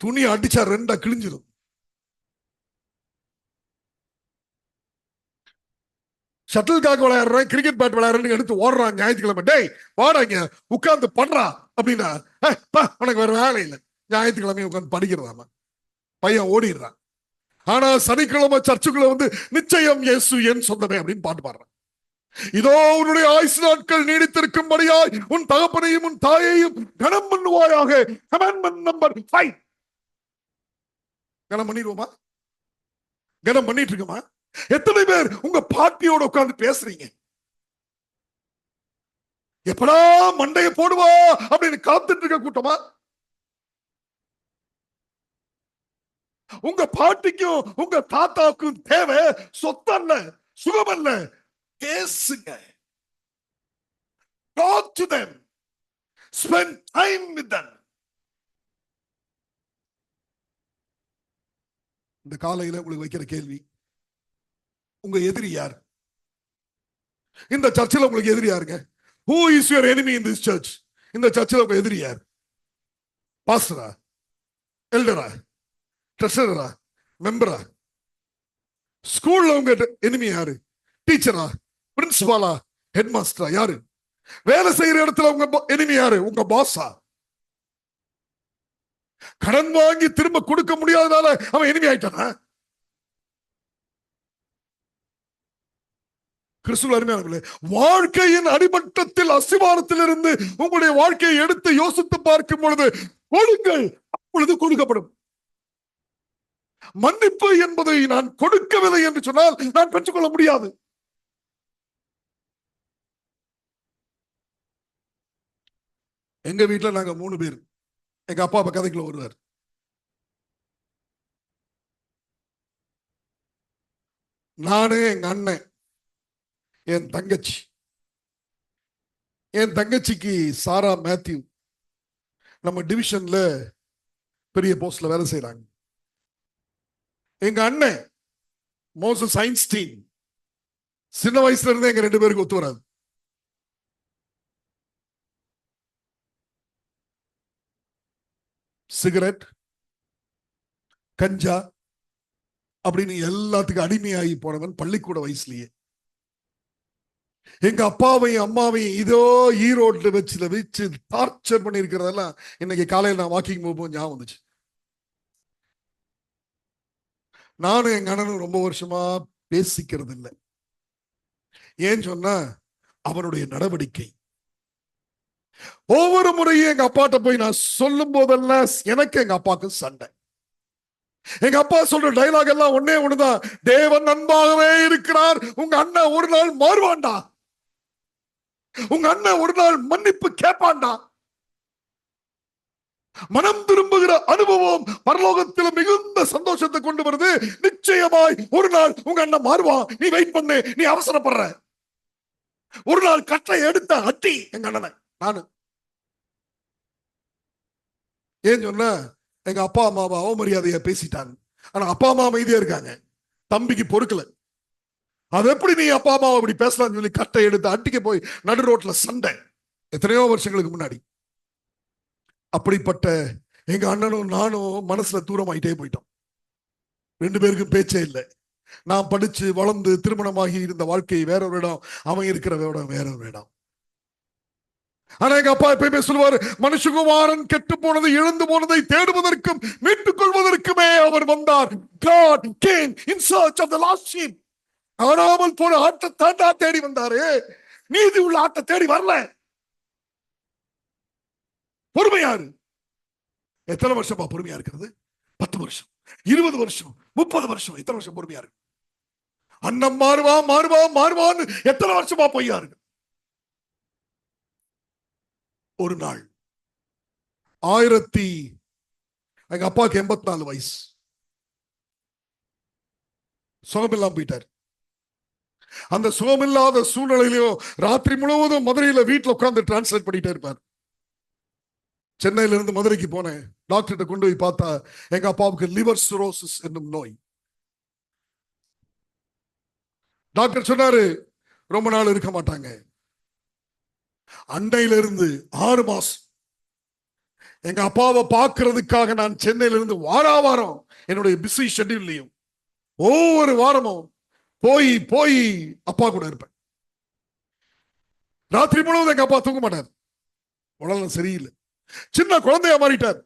துணி அடிச்சா 2 கிழிஞ்சிடும். ஷட்டில் காக் விளையாடுறேன், கிரிக்கெட் பேட் விளையாடுறேன்னு எடுத்து ஓடுறான். ஞாயிற்றுக்கிழமை, டேய் வாடாங்க உட்கார்ந்து பண்றா அப்படின்னா, உனக்கு வேற வேலை இல்லை, ஞாயிற்றுக்கிழமை உட்கார்ந்து படிக்கிறதாம பையன் ஓடிடுறான். ஆனா சனிக்கிழமை சர்ச்சுக்குள்ள வந்து நிச்சயம் இயேசு என் சொந்தமே அப்படின்னு பாட்டு பாடுறான். இதோ உன்னுடைய ஆயுசு நாட்கள் நீடித்திருக்கும்படியாய் உன் தகப்பனையும் உன் தாயையும் கனம் பண்ணுவாயாக. கமாண்ட்மென்ட் நம்பர் 5. கனம் பண்ணிடுவோமா? கனம் பண்ணிட்டு இருக்கோமா? எத்தனை பேர் உங்க பாட்டியோட உட்கார்ந்து பேசுறீங்க? எப்படா மண்டைய போடுவா அப்படின்னு காத்துட்டு இருக்க கூட்டமா? உங்க பாட்டிக்கும் உங்க தாத்தாவுக்கும் தேவை சொத்தல்ல, சுகமல்ல, பேசுங்க. Talk to them. Spend time with them. இந்த காலையில உங்களுக்கு வைக்கிற கேள்வி, உங்க எதிரி யார்? இந்த சர்ச்சில் உங்களுக்கு எதிரி யாருங்க? Who is your enemy in this church? இந்த சர்ச்சில் உங்க எதிரி யார்? பாஸ்டரா, எல்டரா, ட்ரெஷரரா, மெம்பரா? ஸ்கூல்ல உங்க எனிமி யாரு? டீச்சரா, பிரின்சிபாலா, ஹெட் மாஸ்டரா? யாரு? வேலை செய்யற இடத்துல உங்க எனிமி யாரு? உங்க பாஸா? கடன் வாங்கி திரும்ப கொடுக்க முடியாதனால அவன் எனிமி ஆயிட்டானா? கிறிஸ்துவுக்குள் அருமையானவர்களே, வாழ்க்கையின் அடிமட்டத்தில் அஸ்திவாரத்தில் இருந்து உங்களுடைய வாழ்க்கையை எடுத்து யோசித்து பார்க்கும் பொழுது கொடுங்கள், அப்பொழுது கொடுக்கப்படும். மன்னிப்பு என்பதை நான் கொடுக்கவில்லை என்று சொன்னால் நான் பெற்றுக்கொள்ள முடியாது. எங்க வீட்டுல நாங்க 3 பேர். எங்க அப்பா கதைக்குள்ள வருவார். நானு, எங்க அண்ணன், என் தங்கச்சி. என் தங்கச்சிக்கு சாரா மேத்யூ நம்ம டிவிஷன்ல பெரிய போஸ்ட்ல வேலை செய்யறாங்க. எங்க அண்ணன் மோசஸ் ஐன்ஸ்டீன் சின்ன வயசுல இருந்தே எங்க 2 பேருக்கு ஒத்து வராது. சிகரெட், கஞ்சா அப்படின்னு எல்லாத்துக்கும் அடிமையாகி போனவன் பள்ளிக்கூட வயசுலயே. எங்க அப்பாவையும் அம்மாவையும் இதோ ஈரோட்ல வச்சு டார்ச்சர் பண்ணி இருக்கிறதெல்லாம் இன்னைக்கு காலையில் நான் வாக்கிங் போகும்போது ஞாபகம் வந்துச்சு. நானும் எங்க அண்ணனும் ரொம்ப வருஷமா பேசிக்கிறது இல்லை. ஏன் சொன்னா அவனுடைய நடவடிக்கை. ஒவ்வொரு முறையும் எங்க அப்பாட்ட போய் நான் சொல்லும் போதெல்லாம் எனக்கு எங்க அப்பாவுக்கு சண்டை. எங்க அப்பா சொல்ற டைலாக் எல்லாம் ஒன்னே ஒண்ணுதான், தேவன் அன்பாகவே இருக்கிறார், உங்க அண்ணன் ஒரு நாள் மாறுவான்டா, உங்க அண்ணன் ஒரு நாள் மன்னிப்பு கேட்பான்டா. மனம் திரும்புகிற அனுபவம் பரலோகத்தில் மிகுந்த சந்தோஷத்தை கொண்டு வருது. நிச்சயமாய் ஒரு நாள் உங்க அண்ணன் மாறுவான். நீ வெயிட் பண்ணு, நீ அவசரப்படுற. ஒரு நாள் கட்டை எடுத்த அட்டி எங்க அண்ணனை நானு. ஏன் சொன்ன, எங்க அப்பா அம்மாவை அவமரியாதையா பேசிட்டாங்க. ஆனா அப்பா அம்மா அமைதியா இருக்காங்க. தம்பிக்கு பொறுக்கல. அது எப்படி நீ அப்பா அம்மாவை அப்படி பேசலாம்னு சொல்லி கட்டை எடுத்து அட்டிக்க போய் நடு ரோட்ல சண்டை. எத்தனையோ வருஷங்களுக்கு முன்னாடி. அப்படிப்பட்ட எங்க அண்ணனும் நானும் மனசுல தூரமாயிட்டே போயிட்டோம். ரெண்டு பேருக்கும் பேச்சே இல்லை. நான் படிச்சு வளர்ந்து திருமணமாகி இருந்த வாழ்க்கை வேற ஒரு இடம், அவன் இருக்கிற இடம் வேற ஒரு இடம். ஆனா எங்க அப்பா எப்பயுமே சொல்லுவாரு, மனுஷகுமாரன் கெட்டு போனதை இழந்து போனதை தேடுவதற்கும் மீட்டுக் கொள்வதற்குமே அவர் வந்தார். God came in search of the lost sheep. காணாமல் போன ஆட்டை தாண்டா தேடி வந்தாரு. நீதி உள்ள ஆட்டை தேடி வரல. பொறுமையாரு. எத்தனை வருஷமா பொறுமையா இருக்கிறது? 10 வருஷம், 20 வருஷம், 30 வருஷம். எத்தனை வருஷம் பொறுமையா இருக்கு? அண்ணன் மாறுவான் மாறுவான் மாறுவான்னு எத்தனை வருஷமா பொய்யா இருக்கு? ஒரு நாள் எங்க அப்பாவுக்கு 84 வயசு, சுகமில்லாம போயிட்டார். அந்த சுகமில்லாத சூழ்நிலையிலும் ராத்திரி முழுவதும் மதுரையில வீட்டுல உட்கார்ந்து டிரான்ஸ்லேட் பண்ணிட்டே இருப்பார். சென்னையில இருந்து மதுரைக்கு போனேன். டாக்டர்கிட்ட கொண்டு போய் பார்த்தா எங்க அப்பாவுக்கு லிவர் சிரோசிஸ் என்னும் நோய். டாக்டர் சொன்னாரு, ரொம்ப நாள் இருக்க மாட்டாங்க. அண்டையில இருந்து 6 மாசம் எங்க அப்பாவை பார்க்கறதுக்காக நான் சென்னையில இருந்து வாரம் என்னுடைய பிஸி ஷெட்யூல்லையும் ஒவ்வொரு வாரமும் போய் போய் அப்பா கூட இருப்பேன். ராத்திரி முழுவதும் எங்க அப்பா தூங்க மாட்டார். உடல்நலம் சரியில்லை. சின்ன குழந்தையா மாறிட்டார்.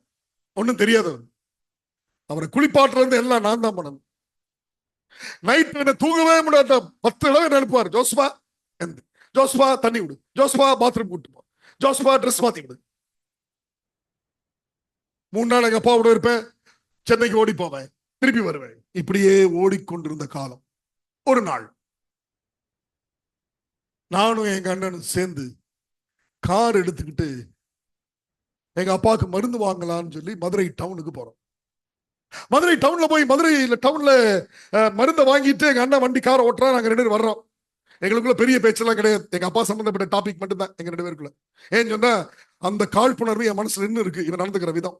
ஒன்னும் தெரியாதவர். அவரை குளிப்பாட்டுல இருந்து எல்லாம் நான் தான் பண்ணணும். நைட் என்ன தூங்கவே முடியாத 10 தடவை நினைப்பார், ஜோஸ்பா ஜோஸ்பா தண்ணி விடு, ஜோஸ்பா பாத்ரூம் கூட்டு போ, ஜோஸ்பா ட்ரெஸ் மாத்தி விடு. 3 நாள் எங்க அப்பா கூட இருப்பேன். சென்னைக்கு ஓடி போவேன், திருப்பி வருவேன். இப்படியே ஓடிக்கொண்டிருந்த காலம். ஒரு நாள் நானும் எங்க அண்ணனும் சேர்ந்து கார் எடுத்துக்கிட்டு எங்க அப்பாவுக்கு மருந்து வாங்கலாம்னு சொல்லி மதுரை டவுனுக்கு போறோம். மதுரை டவுன்ல போய் மதுரையில டவுன்ல மருந்தை வாங்கிட்டு எங்க அண்ணன் வண்டி காரை ஓட்டுறா. நாங்க 2 பேரும் வர்றோம். எங்களுக்குள்ள பெரிய பேச்செல்லாம் கிடையாது. எங்க அப்பா சம்பந்தப்பட்ட டாபிக் மட்டும்தான் எங்க 2 பேருக்குள்ள. ஏன்னு சொன்னா அந்த காழ்ப்புணர்வு என் மனசுல இன்னும் இருக்கு, இவன் நடந்துக்கிற விதம்.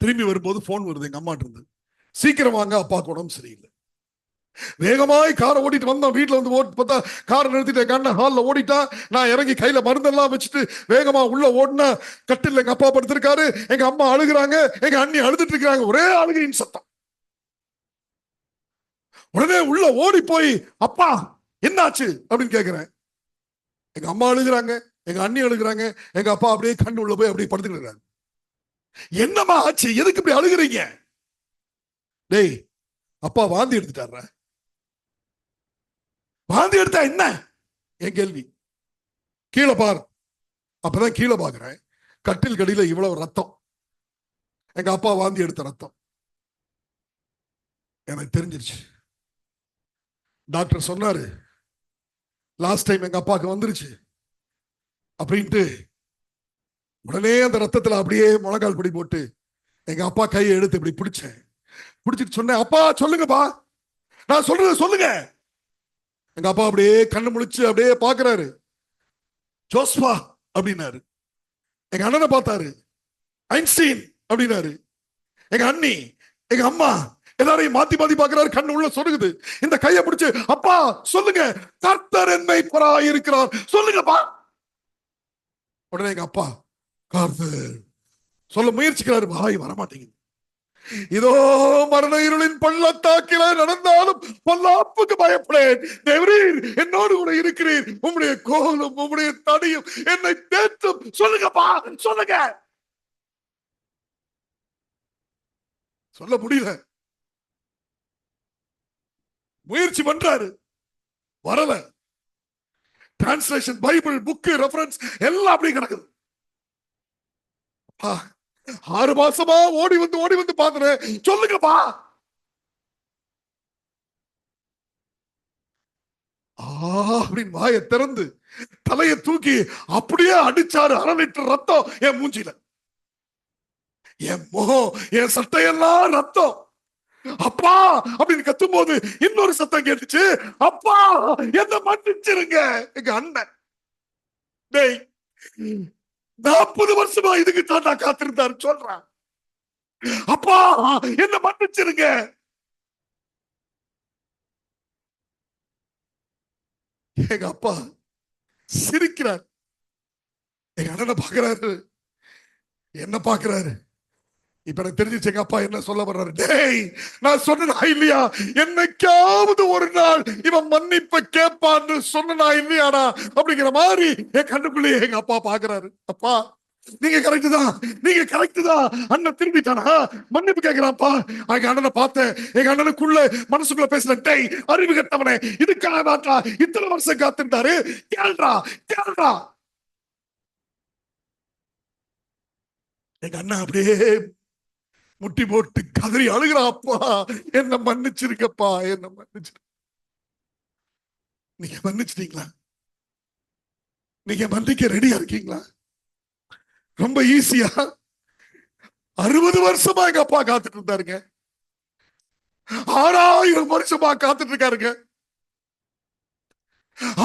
திரும்பி வரும்போது போன் வருது எங்க அம்மாட்ட இருந்து, சீக்கிரம் வாங்க, அப்பா உடம்பு சரியில்லை. வேகமாய் காரை ஓடிட்டு வந்தோம். வீட்டுல வந்து ஓட்டு பார்த்தா காரை நிறுத்திட்டு எங்க அண்ணன் ஹால்ல ஓடிட்டா. நான் இறங்கி கையில மருந்தெல்லாம் வச்சுட்டு வேகமா உள்ள ஓடினா கட்டில் எங்க அப்பா படுத்திருக்காரு. எங்க அம்மா அழுகுறாங்க, எங்க அண்ணி அழுதுட்டு இருக்காங்க. ஒரே அழுகையின் சத்தம். உடனே உள்ள ஓடி போய் அப்பா என்னாச்சு அப்படின்னு கேட்கிறேன். எங்க அம்மா அழுகுறாங்க, எங்க அண்ணி அழுகுறாங்க, எங்க அப்பா அப்படியே கண்ணு உள்ள போய் அப்படியே படுத்துட்டு இருக்காங்க. என்னமா ஆச்சு, எதுக்கு இப்படி அழுகுறீங்க? டேய், அப்பா வாந்தி எடுத்துட்டார. வாந்தி எடுத்தா என்ன என் கேள்வி. கீழே பார். அப்பதான் கீழே பாக்குறேன், கட்டில் கடியில இவ்வளவு ரத்தம். எங்க அப்பா வாந்தி எடுத்த ரத்தம். எனக்கு தெரிஞ்சிருச்சு. டாக்டர் சொன்னாரு, லாஸ்ட் டைம் எங்க அப்பாவுக்கு வந்துருச்சு அப்படின்ட்டு. உடனே அந்த ரத்தத்துல அப்படியே முழங்கால் பிடி போட்டு எங்க அப்பா கையை எடுத்து இப்படி பிடிச்சேன். பிடிச்சிட்டு சொன்னேன், அப்பா சொல்லுங்கப்பா, நான் சொல்றது சொல்லுங்க. எங்க அப்பா அப்படியே கண்ணு முழிச்சு அப்படியே பாக்குறாரு. ஜோஸ்பா அப்படின்னாரு. எங்க அண்ணனை பார்த்தாரு, ஐன்ஸ்டீன் அப்படின்னாரு. எங்க அண்ணி, எங்க அம்மா எல்லாரையும் மாத்தி மாத்தி பாக்குறாரு. கண்ணு உள்ள சொருகுது. இந்த கையை பிடிச்சு, அப்பா சொல்லுங்க, கர்த்தர் என்னை இருக்கிறார், சொல்லுங்கப்பா. உடனே எங்க அப்பா கர்த்தர் சொல்ல முயற்சிக்கிறாரு, வாய் வரமாட்டேங்குது. இதோ மரண இருளின் பள்ளத்தாக்கில நடந்தாலும் பொல்லாப்புக்கு பயப்படேன். தேவரீர் என்னோடு கூட இருக்கிறீர். உம்முடைய கோலும் உம்முடைய தடியும் என்னை தேற்றும். சொல்லுங்கப்பா சொல்லுங்க. சொல்ல முடியல. முயற்சி பண்றாரு, வரல. டிரான்ஸ்லேஷன், பைபிள், புக்கு, ரெஃபரன்ஸ் எல்லாம் அப்படி கிடக்குது. 6 மாசமா ஓடி வந்து பாக்குறேன். சொல்லுங்கப்பா. அப்படின்னு வாயை திறந்து தலையை தூக்கி அப்படியே அடிச்சாரு. 1/2 லிட்டர் ரத்தம் என் மூஞ்சில, என் முகம், என் சட்டையெல்லாம் ரத்தம். அப்பா அப்படின்னு கத்தும் போது இன்னொரு சத்தம் கேட்டுச்சு, அப்பா என்ன மன்னிச்சிருங்க. எங்க அண்ணன், டேய் 40 வருஷமா இதுக்கு தான் நான் காத்திருந்தாரு சொல்றான். அப்பா என்ன மன்னிச்சிருங்க. எங்க அப்பா சிரிக்கிறார். எங்க அண்ணனை பாக்குறாரு, என்ன பாக்குறாரு. இப்ப எனக்கு தெரிஞ்சிச்சு எங்க அப்பா என்ன சொல்ல வர்றாரு. டேய் நான் சொன்னா இல்லையா, என்னைக்காவது ஒரு நாள் இவன் மன்னிப்ப கேட்பான்னு சொன்னா இல்லையாடா அப்படிங்கிற மாதிரி என் கண்ணுக்குள்ளேயே எங்க அப்பா பாக்குறாரு. அப்பா நீங்க கரெக்ட் தான், நீங்க கரெக்ட் தான். அண்ணன் திரும்பிட்டானா, மன்னிப்பு கேட்கிறான்ப்பா. எங்க அண்ணனை பார்த்தேன், எங்க அண்ணனுக்குள்ள மனசுக்குள்ள பேசுற, டேய் அறிவு கட்டவனே, இதுக்காக தான்டா இத்தனை வருஷம் காத்திருந்தாரு, கேள்றா கேள்றா. எங்க அண்ணன் அப்படியே முட்டி போட்டு கதறி அழுகிறா, அப்பா என்ன மன்னிச்சிருக்கப்பா, என்ன மன்னிச்சிரு. நீங்க மன்னிச்சிட்டீங்களா? நீங்க மன்னிக்க ரெடியா இருக்கீங்களா? ரொம்ப ஈஸியா. 60 வருஷமா எங்க அப்பா காத்துட்டு இருந்தாருங்க. 6000 வருஷமா காத்துட்டு இருக்காருங்க.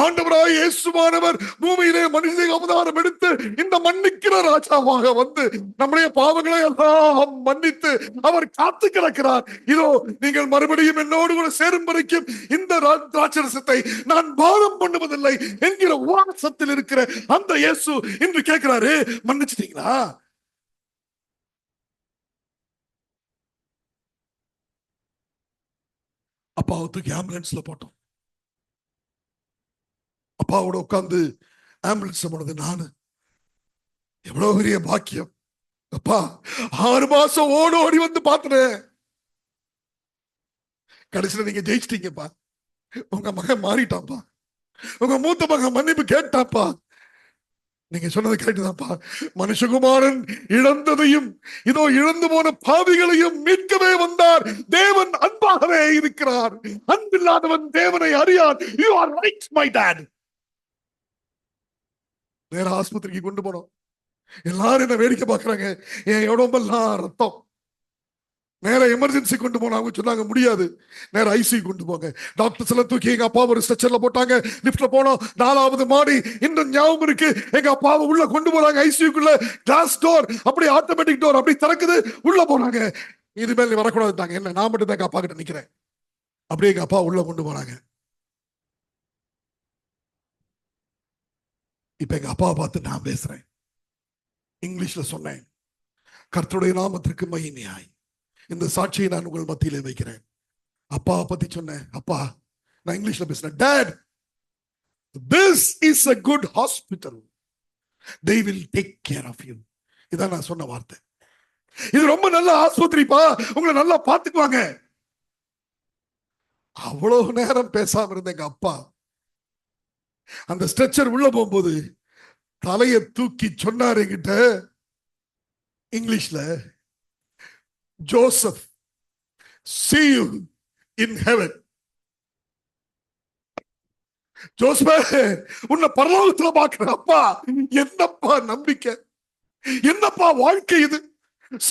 ஆண்டவராய் இயேசுவானவர் பூமியிலே மனித அவதாரம் எடுத்து இந்த மன்னிக்கிற ராஜாவாக வந்து நம்முடைய பாவங்களை எல்லாம் மன்னித்து அவர் காத்து கிடக்கிறார். இதோ நீங்கள் மறுபடியும் என்னோடு கூட சேரும் வரைக்கும் இந்த திராட்சரசத்தை நான் பானம் பண்ணுவதில்லை என்கிற வாசத்தில் இருக்கிற அந்த இயேசு இன்று கேட்கிறாரு, மன்னிச்சிட்டீங்களா? அப்பாவை தூக்கி ஆம்புலன்ஸ்ல போட்டோம். அப்பாவோட உட்கார்ந்து ஆம்புலன்ஸ் போனது நானு. எவ்வளவு பெரிய பாக்கியம். அப்பா 6 மாசம் ஓடி ஓடி வந்து பாத்துறேன். கடைசியில நீங்க ஜெயிச்சிட்டீங்கப்பா. உங்க மகன் மாறிட்டாப்பா, உங்க மூத்த மகன் மன்னிப்பு கேட்டாப்பா. நீங்க சொன்னது கரெக்ட் தான்ப்பா. மனுஷகுமாரன் இழந்ததையும் இதோ இழந்து போன பாவிகளையும் மீட்கவே வந்தார். தேவன் அன்பாகவே இருக்கிறார். அன்பில்லாதவன் தேவனை அறியான். You are right, my dad. நேர ஆஸ்பத்திரிக்கு கொண்டு போனோம். எல்லாரும் என்ன வேடிக்கை பார்க்கறாங்க. என் உடம்பெல்லாம் ரத்தம். நேர எமர்ஜென்சி கொண்டு போனா அவங்க சொன்னாங்க முடியாது, நேர ஐசியூ கொண்டு போங்க. டாக்டர்ஸ் எல்லாம் தூக்கி எங்க அப்பா ஒரு ஸ்ட்ரெச்சர்ல போட்டாங்க. லிப்ட்ல போனோம், 4வது மாடி. இன்னும் ஞாபகம் இருக்கு, எங்க அப்பாவை உள்ள கொண்டு போறாங்க. ஐசியூக்குள்ள கிளாஸ் டோர், அப்படி ஆட்டோமேட்டிக் டோர் அப்படி திறக்குது. உள்ள போனாங்க. இதுமேல் நீ வரக்கூடாதுட்டாங்க. என்ன, நான் மட்டும் தான் எங்க அப்பா கிட்ட நிக்கிறேன். அப்படியே எங்க அப்பா உள்ள கொண்டு போனாங்க. இப்ப எங்க அப்பாவை பார்த்து நான் பேசுறேன். இங்கிலீஷ்ல சொன்னேன், கர்த்தருடைய நாமத்திற்கு மகிமையாய் இந்த சாட்சியை நான் உங்கள் மத்தியிலே வைக்கிறேன். அப்பா பத்தி சொன்னேன். அப்பா, நான் இங்கிலீஷ்ல பேசுறேன். Dad, this is a good hospital. They will take care of you. இதான் நான் சொன்ன வார்த்தை. இது ரொம்ப நல்ல ஆஸ்பத்திரிப்பா, உங்களை நல்லா பாத்துக்குவாங்க. அவ்வளவு நேரம் பேசாம இருந்த எங்க அப்பா அந்த ஸ்ட்ரெச்சர் உள்ள போகும்போது தலையை தூக்கி சொன்னார் என்கிட்ட இங்கிலீஷ்ல, Joseph, see you in heaven. Joseph, உன்னை பரலோகத்துல பார்க்கிறேன். அப்பா, என்னப்பா நம்பிக்கை, என்னப்பா வாழ்க்கை இது.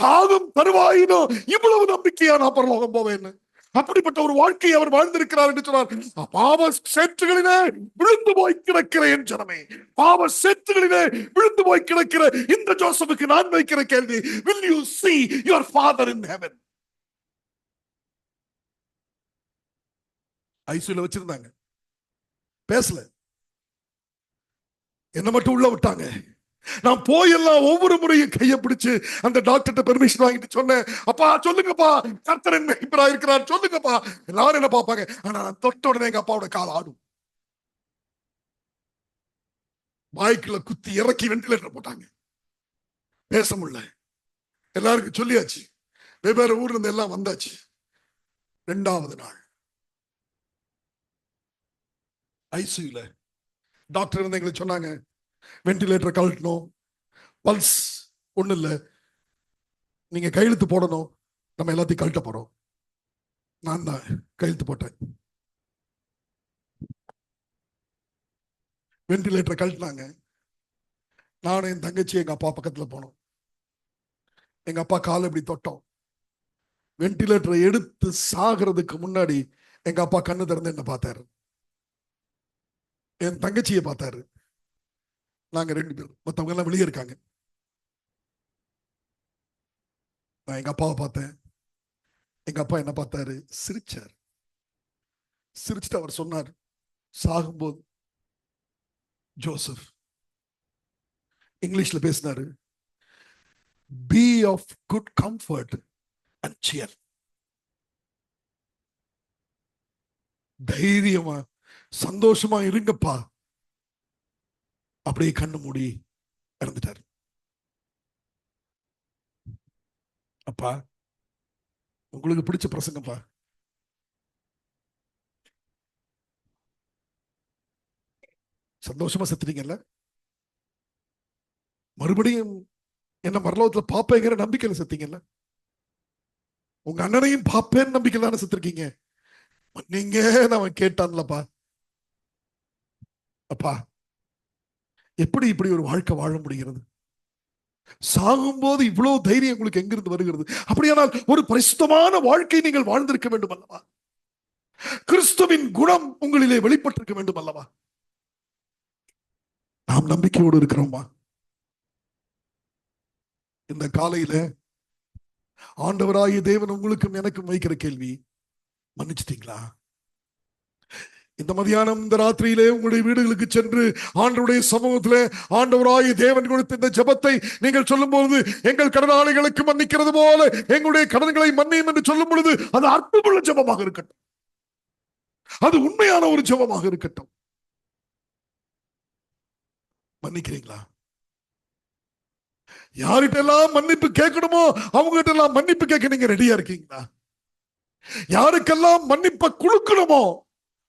சாகும் தருவாயினோ இவ்வளவு நம்பிக்கையா நான் பரலோகம் போவேன். அப்படிப்பட்ட ஒரு வாழ்க்கையை அவர் வாழ்ந்திருக்கிறார் என்று சொன்னார். பாவ சேற்றுகளிலே விழுந்து போய் கிடக்கிற என் ஜனமே, பாவ சேற்றுகளிலே விழுந்து போய் கிடக்கிற இந்த ஜோசப்புக்கு நான் வைக்கிற கேள்வி, will you see your father in heaven? ஐசியூல வச்சிருந்தாங்க, பேசல, என்ன மட்டும் உள்ள விட்டாங்க. நான் போயெல்லாம் ஒவ்வொரு முறையும் கையை பிடிச்சு அந்த டாக்டர்கிட்ட பெர்மிஷன் வாங்கிட்டு சொன்னேன், அப்பா சொல்லுங்கப்பா, கர்த்தர் என்ன இப்படி இருக்கிறார் சொல்லுங்கப்பா. எல்லாரும் என்ன பார்ப்பாங்க. ஆனா நான் தொட்ட உடனே எங்க அப்பாவோட கால் ஆடும். வாய்க்குள்ள குத்தி இறக்கி வெண்டிலேட்டர் போட்டாங்க. பேச முடியல. எல்லாருக்கும் சொல்லியாச்சு, வெவ்வேறு ஊர்ல இருந்து எல்லாம் வந்தாச்சு. 2வது நாள் ஐசியூல டாக்டர் இருந்து எங்களுக்கு சொன்னாங்க, வெண்டிலேட்டர் கழட்டணும், பல்ஸ் ஒண்ணு இல்ல, நீங்க கையெழுத்து போடணும், நம்ம எல்லாத்தையும் கழட்ட போறோம். நான் தான் கையெழுத்து போட்டேன். வென்டிலேட்டரை கழட்டினாங்க. நானும் என் தங்கச்சி எங்க அப்பா பக்கத்துல போனோம். எங்க அப்பா காலை இப்படி தொட்டோம். வென்டிலேட்டரை எடுத்து சாகிறதுக்கு முன்னாடி எங்க அப்பா கண்ணு திறந்து என்ன பார்த்தாரு, என் தங்கச்சியை பார்த்தாரு. நாங்க 2 பேரும், மற்றவங்க எல்லாம் வெளியே இருக்காங்க. நான் எங்க அப்பாவை பார்த்தேன். எங்க அப்பா என்ன பார்த்தாரு, சிரிச்சார். சிரிச்சுட்டு அவர் சொன்னார், சாகும்போது ஜோசப், இங்கிலீஷ்ல பேசினாரு, be of good comfort and cheer. தைரியமா சந்தோஷமா இருங்கப்பா. அப்படியே கண்ணு மூடி இறந்துட்டார். அப்பா, உங்களுக்கு பிடிச்ச பிரசங்கப்பா. சந்தோஷமா செத்துட்டீங்கல்ல, மறுபடியும் என்ன மரலோகத்துல பாப்பேங்கிற நம்பிக்கையில செத்தீங்கல்ல, உங்க அண்ணனையும் பாப்பேன்னு நம்பிக்கையில தானே செத்துருக்கீங்க. நீங்க அவன் கேட்டான்லப்பா, அப்பா எப்படி இப்படி ஒரு வாழ்க்கை வாழ முடிகிறது, சாகும்போது இவ்வளவு தைரியம் உங்களுக்கு எங்கிருந்து வருகிறது? அப்படியானால் ஒரு பரிசுத்தமான வாழ்க்கை நீங்கள் வாழ்ந்திருக்க வேண்டும் அல்லவா? கிறிஸ்துவின் குணம் உங்களிலே வெளிப்பட்டிருக்க வேண்டும் அல்லவா? நாம் நம்பிக்கையோடு இருக்கிறோமா? இந்த காலையில ஆண்டவராகிய தேவன் உங்களுக்கும் எனக்கும் வைக்கிற கேள்வி, மன்னிச்சிட்டீங்களா? இந்த மதியானம், இந்த ராத்திரியிலே உங்களுடைய வீடுகளுக்கு சென்று ஆண்டவருடைய சமூகத்திலே ஆண்டவராகிய தேவன் கொடுத்த இந்த ஜெபத்தை நீங்கள் சொல்லும் பொழுது, எங்கள் கடனாளிகளுக்கு மன்னிக்கிறது போல எங்களுடைய கடன்களை மன்னியும் என்று சொல்லும் பொழுது, அது அர்த்தமுள்ள ஜெபமாக இருக்கட்டும், அது உண்மையான ஒரு ஜெபமாக இருக்கட்டும். மன்னிக்கிறீங்களா? யார்கிட்ட எல்லாம் மன்னிப்பு கேட்கணுமோ அவங்க கிட்ட எல்லாம் மன்னிப்பு கேட்க நீங்க ரெடியா இருக்கீங்களா? யாருக்கெல்லாம் மன்னிப்பை கொடுக்கணுமோ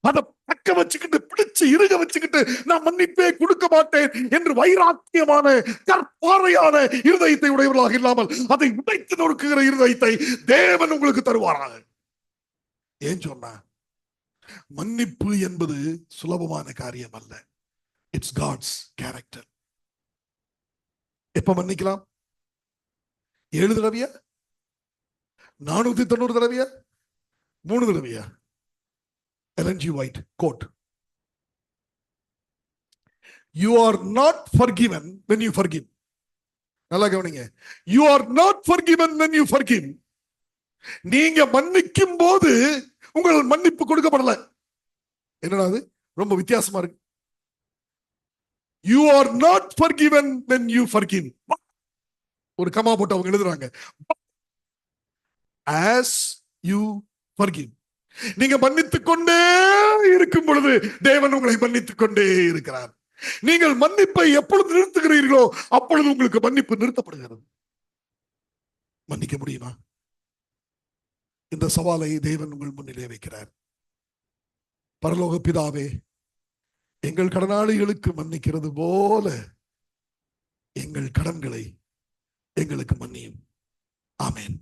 அதை பக்க வச்சுக்கிட்டு, பிடிச்சு இருக வச்சுக்கிட்டு, நான் மன்னிப்பே கொடுக்க மாட்டேன் என்று வைராக்கியமான கற்பாறையான இருதயத்தை உடையவர்களாக இல்லாமல் அதை உடைத்து நொறுக்குகிற இருதயத்தை தேவன் உங்களுக்கு தருவாராக. ஏன் சொன்னா, மன்னிப்பு என்பது சுலபமான காரியம் அல்ல. It's God's character. எப்ப மன்னிக்கலாம்? 7 தடவையா? 490 தடவையா? 3 தடவையா? Ellen G. White quote, you are not forgiven when you forgive. நல்லா கவனிங்க, you are not forgiven when you forgive. நீங்க மன்னிக்கும் போது உங்கள் மன்னிப்பு கொடுக்கப்படல. என்னடா அது, ரொம்ப வித்தியாசமா இருக்கு. you are not forgiven when you forgive. ஒரு கமா போட்டு அவங்க எழுதுறாங்க, as you forgive. நீங்க மன்னித்துக் கொண்டே இருக்கும் பொழுது தேவன் உங்களை மன்னித்துக் கொண்டே இருக்கிறார். நீங்கள் மன்னிப்பை எப்பொழுது நிறுத்துகிறீர்களோ அப்பொழுது உங்களுக்கு மன்னிப்பு நிறுத்தப்படுகிறது. மன்னிக்க முடியுமா? இந்த சவாலை தேவன் உங்கள் முன்னிலே வைக்கிறார். பரலோக பிதாவே, எங்கள் கடனாளிகளுக்கு மன்னிக்கிறது போல எங்கள் கடன்களை எங்களுக்கு மன்னியும். ஆமென்.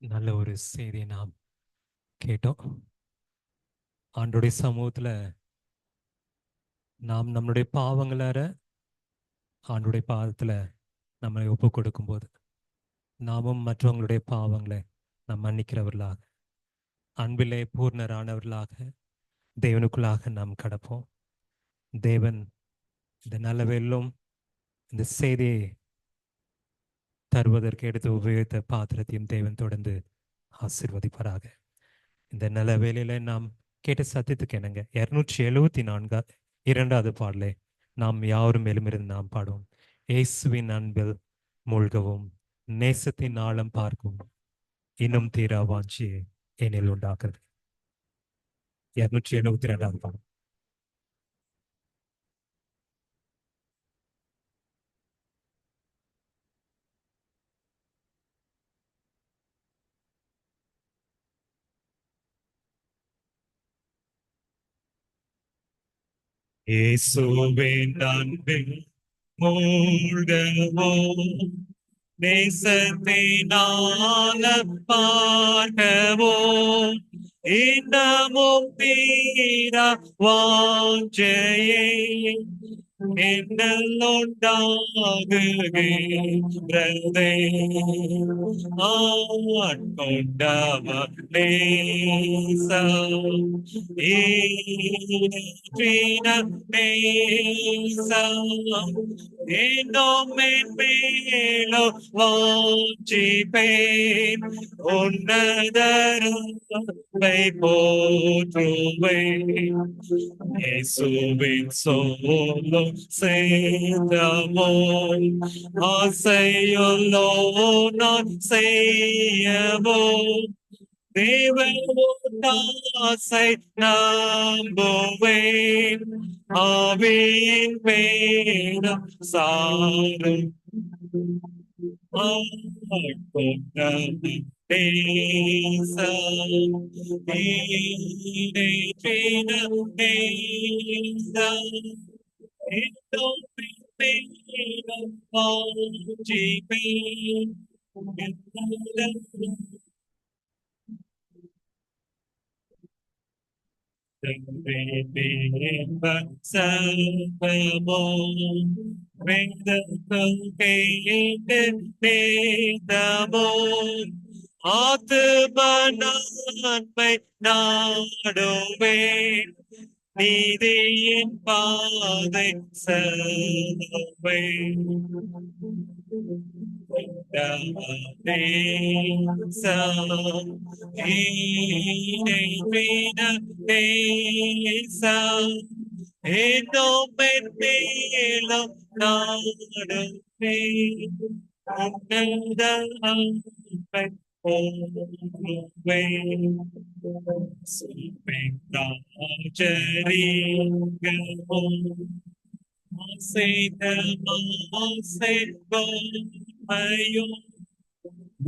நல்ல ஒரு செய்தியை நாம் கேட்டோம். ஆண்டோடைய சமூகத்துல நாம் நம்மளுடைய பாவங்களார ஆண்டுடைய பாதத்துல நம்மளை ஒப்பு கொடுக்கும் போது நாமும் மற்றவங்களுடைய பாவங்களை நாம் மன்னிக்கிறவர்களாக, அன்பிலே பூர்ணரானவர்களாக தேவனுக்குள்ளாக நாம் கடப்போம். தேவன் இந்த நல்ல வெல்லும் இந்த செய்தியை தருவதற்கு எடுத்து உபயோகித்த பாத்திரத்தையும் தேவன் தொடர்ந்து ஆசீர்வதிப்பாராக. இந்த நல்ல வேலையில நாம் கேட்ட சத்தியத்துக்கு என்னங்க 274 பாடலே நாம் யாரும் மேலுமிருந்து நாம் பாடுவோம். இயேசுவின் அன்பில் மூழ்கவும் நேசத்தின் ஆழம் பார்க்கும் இன்னும் தீரா வாஞ்சியை என்னில் உண்டாக்குறது. 272 பாடம். இயேசுவின் அன்பில் மூழ்கவோம், நேசத்தினால பார்க்கவோம், இன்னமும் தீர வாஞ்சையே என்னுள் உண்டாகுகிறதே. ஆட்கொண்டவர் நேசம், ஈற்றின நேசம், இன்னும் மேலும் வாஞ்சிப்பேன், உன்னதரை போற்றுவேன். இயேசுவின் சொல்லும் சேதமோ ஆசையுள்ளோ நான் செய்யவோ, தேவதாசை நம்புவேன், ஆவியின் பேரம் சாரும் நேசம், ஈடேற்றின நேசம், இன்னும் மேலும் வாஞ்சிப்பேன், சர்வமோ வேதங்கள் கேட்டு வேதமோ ஆத்தும நன்மை நாடுவேன், நீதியின் பாதை செல்வேன். நேசம், ஈடேற்றின நேசம், இன்னும் மேலும் நாடுவேன், உன்னத அன்பை போற்றுவேன். சுபிதாச்சரியங்களும் ஆசையும்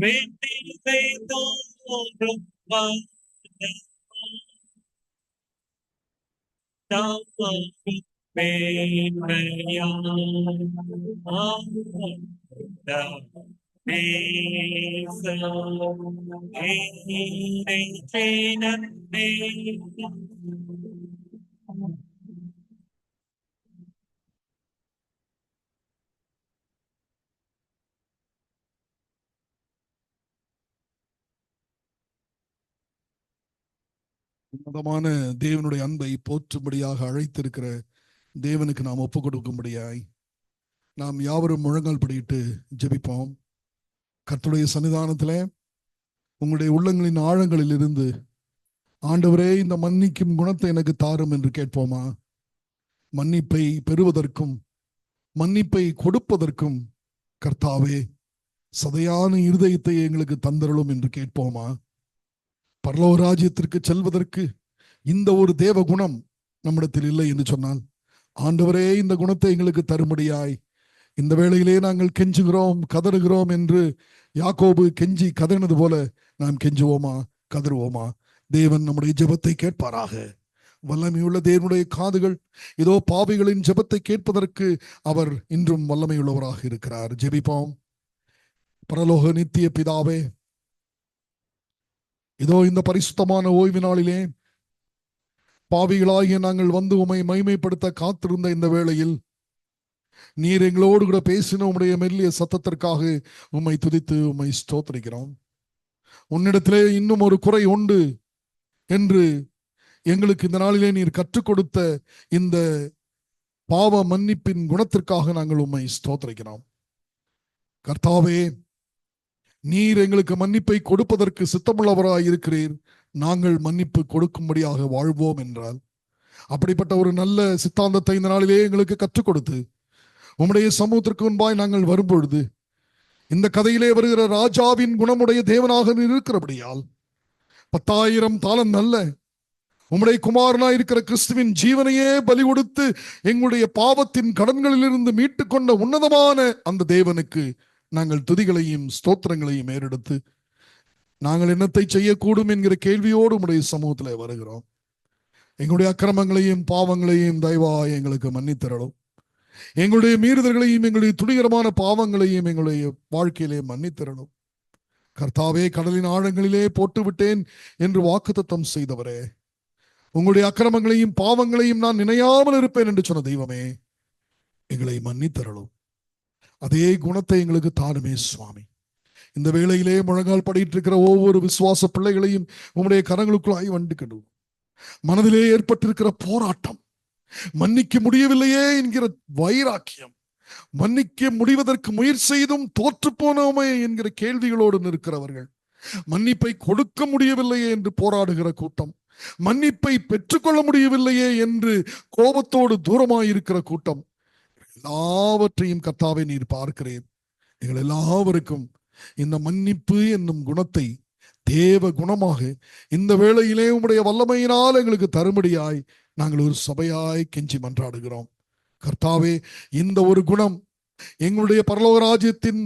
வெற்றிலை தோன்றும் உன்னதமான தேவனுடைய அன்பை போற்றும்படியாக அழைத்திருக்கிற தேவனுக்கு நாம் ஒப்பு கொடுக்கும்படியாய் நாம் யாவரும் முழங்கால் படியிட்டு ஜெபிப்போம். கர்த்தருடைய சன்னிதானத்திலே உங்களுடைய உள்ளங்களின் ஆழங்களில் இருந்து, ஆண்டவரே இந்த மன்னிக்கும் குணத்தை எனக்கு தாரும் என்று கேட்போமா? மன்னிப்பை பெறுவதற்கும் மன்னிப்பை கொடுப்பதற்கும் கர்த்தாவே சதையான இருதயத்தை எங்களுக்கு தந்தருளும் என்று கேட்போமா? பரலோக ராஜ்யத்திற்கு செல்வதற்கு இந்த ஒரு தேவ குணம் நம்மிடத்தில் இல்லை என்று சொன்னால், ஆண்டவரே இந்த குணத்தை எங்களுக்கு தரும்படியாய் இந்த வேளையிலே நாங்கள் கெஞ்சுகிறோம், கதறுகிறோம் என்று யாக்கோபு கெஞ்சி கதறினது போல நாம் கெஞ்சுவோமா, கதறுவோமா? தேவன் நம்முடைய ஜெபத்தை கேட்பாராக. வல்லமையுள்ள தேவனுடைய காதுகள் இதோ பாவிகளின் ஜெபத்தை கேட்பதற்கு அவர் இன்றும் வல்லமையுள்ளவராக இருக்கிறார். ஜெபிப்போம். பரலோக நித்திய பிதாவே, இதோ இந்த பரிசுத்தமான ஓய்வு நாளிலே பாவிகளாகிய நாங்கள் வந்து உம்மை மகிமைப்படுத்த காத்திருந்த இந்த வேளையில் நீர் எங்களோடு கூட பேசின உம்முடைய மெல்லிய சத்தத்திற்காக உம்மை துதித்து உம்மை ஸ்தோத்திரிக்கிறோம். உன்னிடத்திலே இன்னும் ஒரு குறை உண்டு என்று எங்களுக்கு இந்த நாளிலே நீர் கற்றுக் கொடுத்த இந்த பாவ மன்னிப்பின் குணத்திற்காக நாங்கள் உம்மை ஸ்தோத்திரிக்கிறோம். கர்த்தாவே, நீர் எங்களுக்கு மன்னிப்பை கொடுப்பதற்கு சித்தமுள்ளவராய் இருக்கிறீர். நாங்கள் மன்னிப்பு கொடுக்கும்படியாக வாழ்வோம் என்றால், அப்படிப்பட்ட ஒரு நல்ல சித்தாந்தத்தை இந்த நாளிலே எங்களுக்கு கற்றுக் கொடுத்து உம்முடைய சமூகத்திற்கு முன்பாய் நாங்கள் வரும்பொழுது இந்த கதையிலே வருகிற ராஜாவின் குணமுடைய தேவனாக இருக்கிறபடியால் 10,000 தாலந்து அல்ல, உம்முடைய குமாரனாய் இருக்கிற கிறிஸ்துவின் ஜீவனையே பலி கொடுத்து எங்களுடைய பாவத்தின் கடன்களிலிருந்து மீட்டு கொண்ட உன்னதமான அந்த தேவனுக்கு நாங்கள் துதிகளையும் ஸ்தோத்திரங்களையும் ஏறெடுத்து நாங்கள் என்னத்தை செய்யக்கூடும் என்கிற கேள்வியோடு உம்முடைய சமூகத்தில் வருகிறோம். எங்களுடைய அக்கிரமங்களையும் பாவங்களையும் தயவாய் எங்களுக்கு மன்னித்தரலும். எங்களுடைய மீறுதல்களையும் எங்களுடைய துணிகரமான பாவங்களையும் எங்களுடைய வாழ்க்கையிலே மன்னித்தரலும். கர்த்தாவே, கடலின் ஆழங்களிலே போட்டு விட்டேன் என்று வாக்குத்தத்தம் செய்தவரே, உங்களுடைய அக்கிரமங்களையும் பாவங்களையும் நான் நினையாமல் இருப்பேன் என்று சொன்ன தெய்வமே, எங்களை மன்னித்தரலும். அதே குணத்தை எங்களுக்கு தாருமே சுவாமி. இந்த வேளையிலே முழங்கால் படிட்டு இருக்கிற ஒவ்வொரு விசுவாச பிள்ளைகளையும் உங்களுடைய கரங்களுக்குள்ளாய் வண்டுக்கணும். மனதிலே ஏற்பட்டிருக்கிற போராட்டம், மன்னிக்க முடியவில்லையே என்கிற வைராக்கியம், மன்னிக்க முடிவதற்கு முயற்சி செய்தும் தோற்று போனோமே என்கிற கேள்விகளோடு நிற்கிறவர்கள், மன்னிப்பை கொடுக்க முடியவில்லையே என்று போராடுகிற கூட்டம், மன்னிப்பை பெற்றுக்கொள்ள முடியவில்லையே என்று கோபத்தோடு தூரமாயிருக்கிற கூட்டம், எல்லாவற்றையும் கர்த்தாவே நீர் பார்க்கிறேன். எங்கள் எல்லாவருக்கும் இந்த மன்னிப்பு என்னும் குணத்தை தேவ குணமாக இந்த வேளையிலே உம்முடைய வல்லமையினால் எங்களுக்கு தரும்படியாய் நாங்கள் ஒரு சபையாய் கெஞ்சி மன்றாடுகிறோம். கர்த்தாவே, இந்த ஒரு குணம் எங்களுடைய பரலோக ராஜ்யத்தின்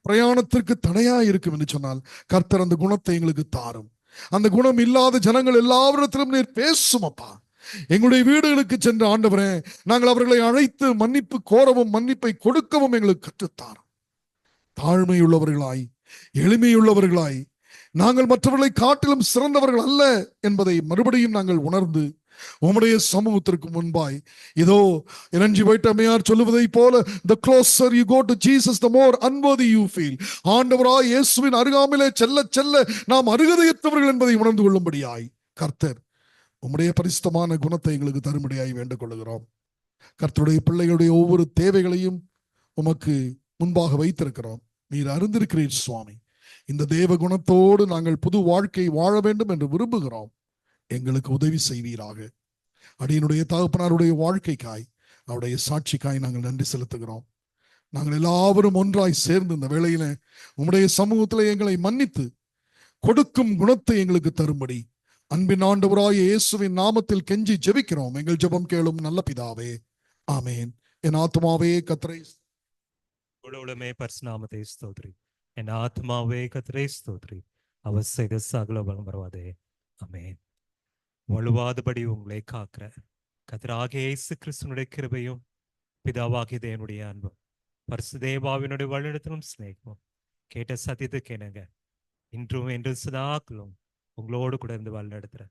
பிரயாணத்திற்கு தடையா இருக்கும் என்று சொன்னால் கர்த்தர் அந்த குணத்தை எங்களுக்கு தாரும். அந்த குணம் இல்லாத ஜனங்கள் எல்லாவற்றிலும் நீர் பேசும் அப்பா. எங்களுடைய வீடுகளுக்கு சென்ற ஆண்டவரே, நாங்கள் அவர்களை அழைத்து மன்னிப்பு கோரவும் மன்னிப்பை கொடுக்கவும் எங்களுக்கு கற்றுத்தாரும். தாழ்மையுள்ளவர்களாய், எளிமையுள்ளவர்களாய், நாங்கள் மற்றவர்களை காட்டிலும் சிறந்தவர்கள் அல்ல என்பதை மறுபடியும் நாங்கள் உணர்ந்து உம்முடைய சமூகத்திற்கு முன்பாய், இதோ இளஞ்சி வைட்டமையார் சொல்லுவதை போல, the closer you go to Jesus, the more unworthy you feel. ஆண்டவராய் இயேசுவின் அருகாமையிலே செல்ல செல்ல நாம் அருகதையற்றவர்கள் என்பதை உணர்ந்து கொள்ளும்படியாய் கர்த்தர் உம்முடைய பரிசுத்தமான குணத்தை எங்களுக்கு தரும்படியாய் வேண்டிக் கொள்ளுகிறோம். கர்த்தருடைய பிள்ளைகளுடைய ஒவ்வொரு தேவைகளையும் உமக்கு முன்பாக வைத்திருக்கிறோம். நீர் அறிந்திருக்கிறீர் சுவாமி. இந்த தேவ குணத்தோடு நாங்கள் புது வாழ்க்கை வாழ வேண்டும் என்று விரும்புகிறோம். எங்களுக்கு உதவி செய்வீராக. அடியனுடைய தகப்பனாருடைய வாழ்க்கைக்காய், அவருடைய சாட்சிக்காய் நாங்கள் நன்றி செலுத்துகிறோம். நாங்கள் எல்லாவரும் ஒன்றாய் சேர்ந்து இந்த வேளையில உம்முடைய சமூகத்தில் எங்களை மன்னித்து கொடுக்கும் குணத்தை எங்களுக்கு தரும்படி அன்பின் ஆண்டவராய் இயேசுவின் நாமத்தில் கெஞ்சி ஜெபிக்கிறோம். எங்கள் ஜெபம் கேளும் நல்ல பிதாவே, ஆமேன். என் ஆத்மாவே கர்த்தரை உடவுளமே பரிசுநாமத்தை ஸ்தோத்ரி. என் ஆத்மாவே கர்த்தரை ஸ்தோத்ரி. அவர் செய்த சகல பலம் வருவதே. ஆமென். வலுவாதபடி உங்களை காக்கிற கர்த்தராகிய இயேசு கிறிஸ்துவினுடைய கிருபையும் பிதாவாகிய தேவனுடைய அன்பும் பரிசுத்தேவாவினுடைய வழிநடத்தலும் சிநேகமும் கேட்ட சத்தியத்துக்கு இணங்க இன்றும் என்றும் சதாக்களும் உங்களோடு கூட இருந்து வழிநடத்துற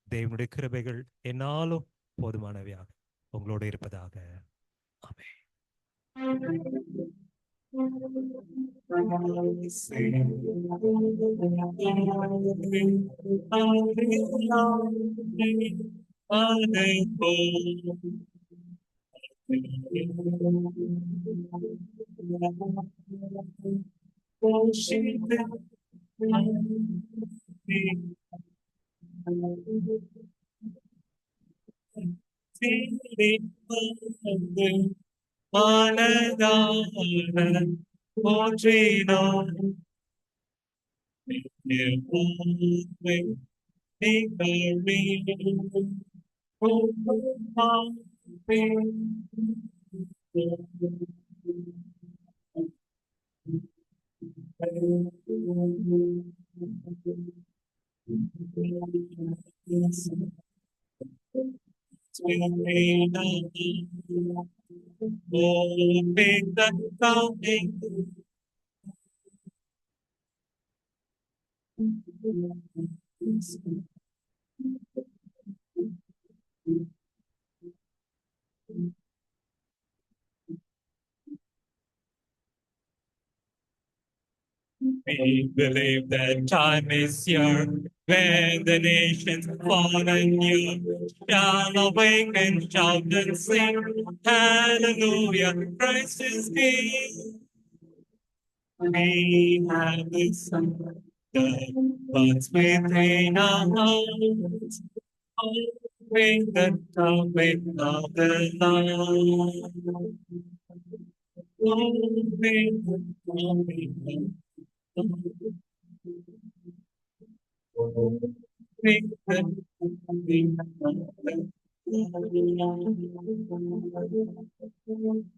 தேவனுடைய கிருபைகள் என்னாலும் போதுமானவையாக உங்களோடு இருப்பதாக. ஆமென். போற்றினோம் We believe that time is here when the nations fall anew shall awake and shout and sing, hallelujah, Christ is King. We have the Son that was within our hearts, bring the trumpet of the Lord. Bring the trumpet of the Lord.